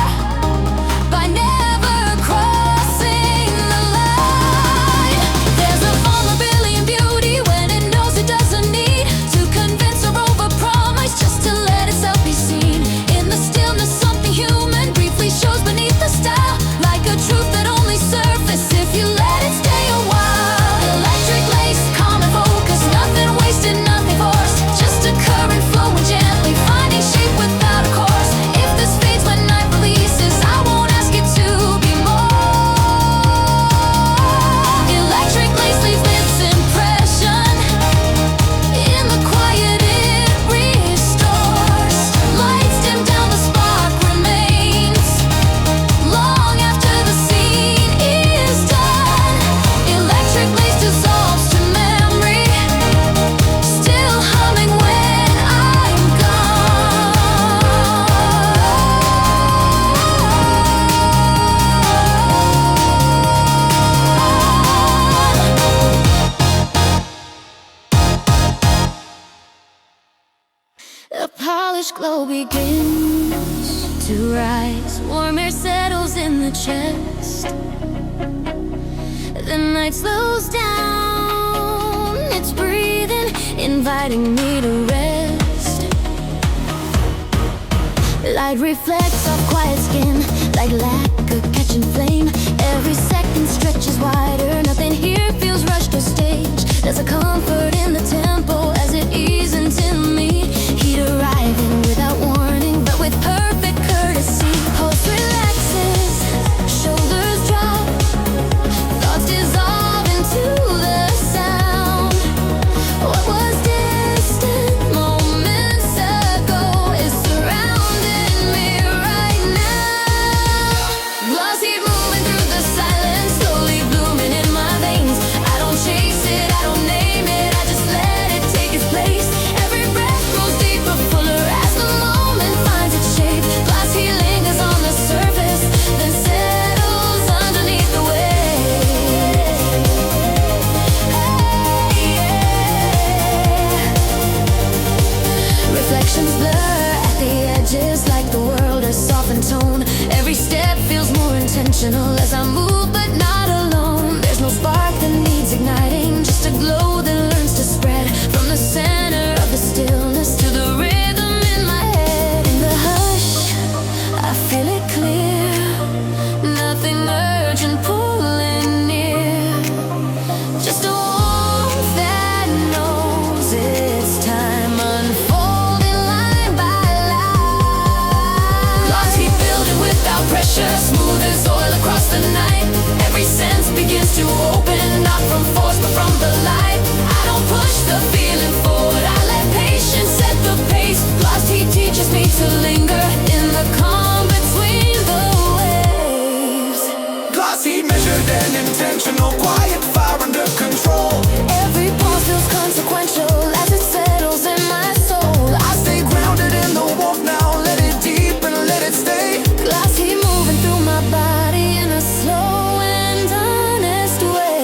by never crossing the line. There's a vulnerability in beauty when it knows it doesn't need to convince or overpromise, just to let itself be seen. In the stillness, something human briefly shows beneath the style, like a truth that only surfaces if you let it stay a while. Electric lace, calm and focus, nothing wasted, nothing forced, just a current flowing gently, finding shape without a course. If this fades when night releases, I won't ask it to be more. Electric lace leaves its impression in the quiet it restores. Lights dim down, the spark remains long after the scene is done. Electric lace dissolves to memory, still humming when I'm gone. The polished glow begins to rise, warm air settles in the chest. The night slows down, it's breathing, inviting me to rest. Light reflects off quiet skin, like lacquer catching flame. Every second stretches wider, nothing here feels rushed or staged. There's a comfort in the tempo as it eases into me. Heat arriving without warning, but with perfect courtesy. Pulse relaxes, shoulders drop, thoughts dissolve into the sound. What was distant moments ago is surrounding me right now. Glossy moving through the silence, slowly blooming in my veins. I don't chase it, I don't name it, I just let it take its place. Every breath grows deeper, fuller as the moment finds its shape. Glass he lingers on the surface, then settles underneath the waves. Hey, yeah. Reflections blur at the edges, like the world has softened tone. Every step feels more intentional as I move, but not alone. There's no spark that needs igniting, just a glow that learns to spread from the center of the stillness to the rhythm in my head. In the hush, I feel it clear, nothing urgent pulling near, just a warmth that knows it's time, unfolding line by line. Glossy building without pressure, smooth as oil across the night. Every sense begins to open, not from force but from the light. I don't push the feeling forward, I let patience set the pace. Glossy teaches me to linger in the calm between the waves. Glossy, measured and intentional, quiet fire under control. Every pause feels consequential as it settles in my soul. I stay grounded in the warmth now, let it deepen, let it stay. Glossy moving through my body in a slow and honest way.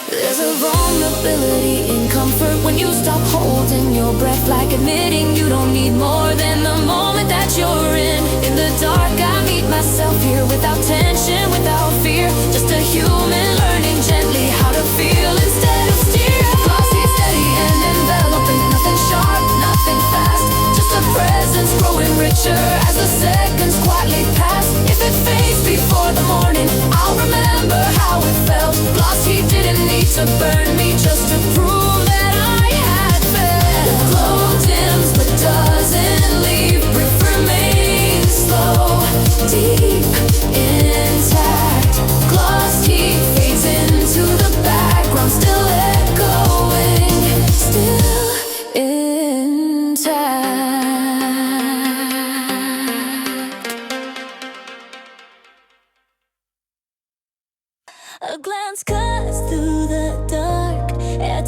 There's a vulnerability in comfort when you stop holding your breath, like admitting you don't need more than the moment that you're in. In the dark, I meet myself here without tension, without fear. Just a human learning gently how to feel instead of steer. Glossy, steady and enveloping, nothing sharp, nothing fast, just a presence growing richer as the seconds quietly pass. If it fades before the morning, I'll remember how it felt. Glossy didn't need to burn me just to prove that I had felt. The glow dims but doesn't leave, brief remains slow, deep, intact. Glossy fades into the background, still echoing, still intact. A glance cuts through the dark, air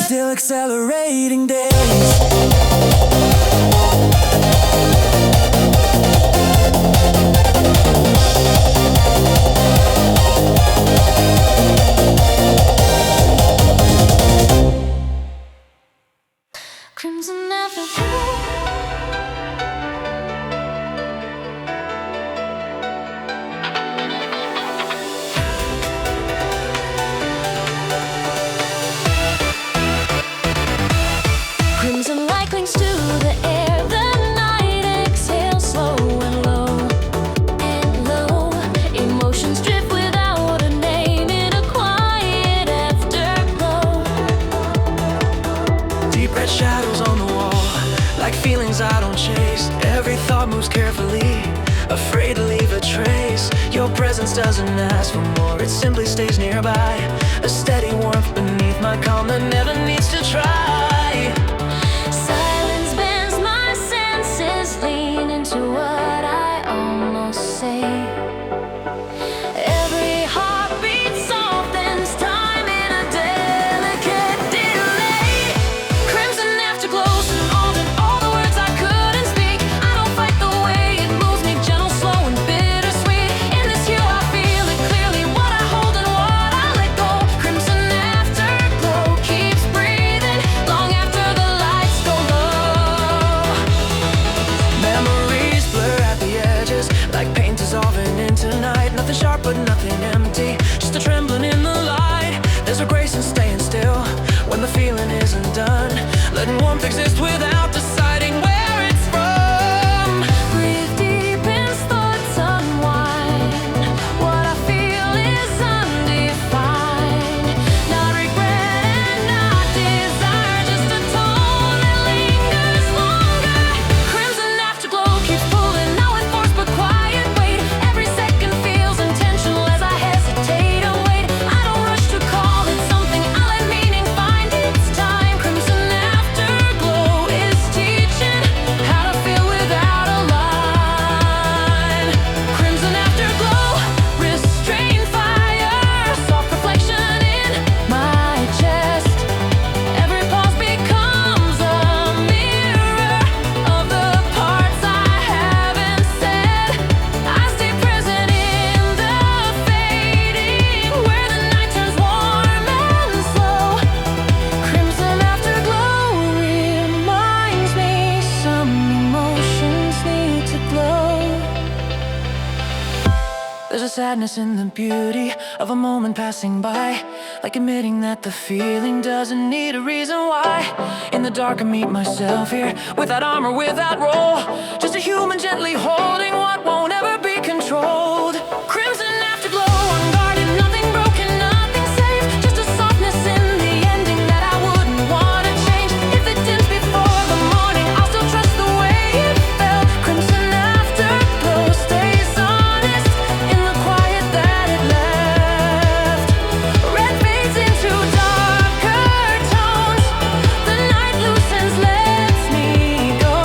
Still accelerating days. Crimson Afterglow. Crimson light clings to the air. The night exhales slow and low and low. Emotions drift without a name in a quiet afterglow. Deep red shadows on the wall, like feelings I don't chase. Every thought moves carefully, afraid to leave a trace. Your presence doesn't ask for more, it simply stays nearby. A steady warmth beneath my calm that never needs to try. Silence bends my senses, lean into what I almost say. Every heartbeat softens time in a delicate delay. Crimson afterglows and all the words I couldn't speak. I don't fight the way it moves me, gentle, slow, and bittersweet. In this hue I feel it clearly, what I hold and what I let go. Crimson afterglow keeps breathing long after the lights go low. Memories blur at the edges, like paint dissolving into night. Nothing sharp but nothing empty, just a trembling in the light. There's a grace in staying still when the feeling isn't done, letting warmth exist without deciding where it's from. Breathe deep in thoughts unwind. What I feel is undefined. Not regret and not desire, just a tone that lingers longer. Crimson afterglow keeps pulling, now in force but quiet weight. Every second feels intentional as I hesitate and wait. I don't rush to call it something, I let meaning find its time. Crimson afterglow is teaching how to feel without a line. Crimson afterglow, restrain fire, soft reflection in my chest. Every pause becomes a mirror of the parts I haven't said. I stay present in the fading, where the night turns warm and slow. Crimson afterglow reminds me some emotions need to glow. There's a sadness in the beauty of a moment passing by, like admitting that the feeling doesn't need a reason why. In the dark I meet myself here, without armor, without role, just a human gently holding what won't ever be controlled. Crimson afterglow, unguarded, nothing broken, nothing safe, just a softness in the ending that I wouldn't want to change. If it dims before the morning, I'll still trust the way it felt. Crimson afterglow stays honest in the quiet that it left. Red fades into darker tones, the night loosens, lets me go.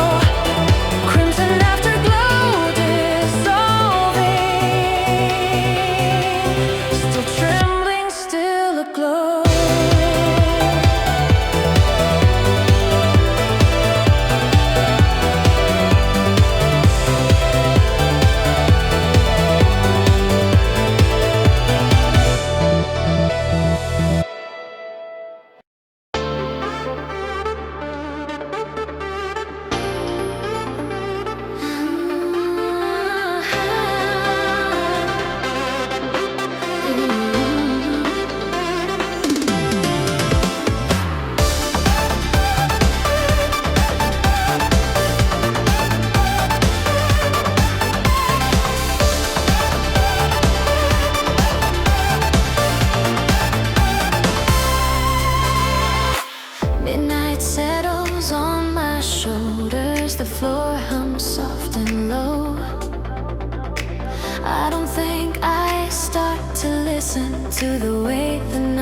Crimson afterglow dissolving, still trembling, still aglow. Midnight settles on my shoulders, the floor hums soft and low. I don't think I start to listen to the way the night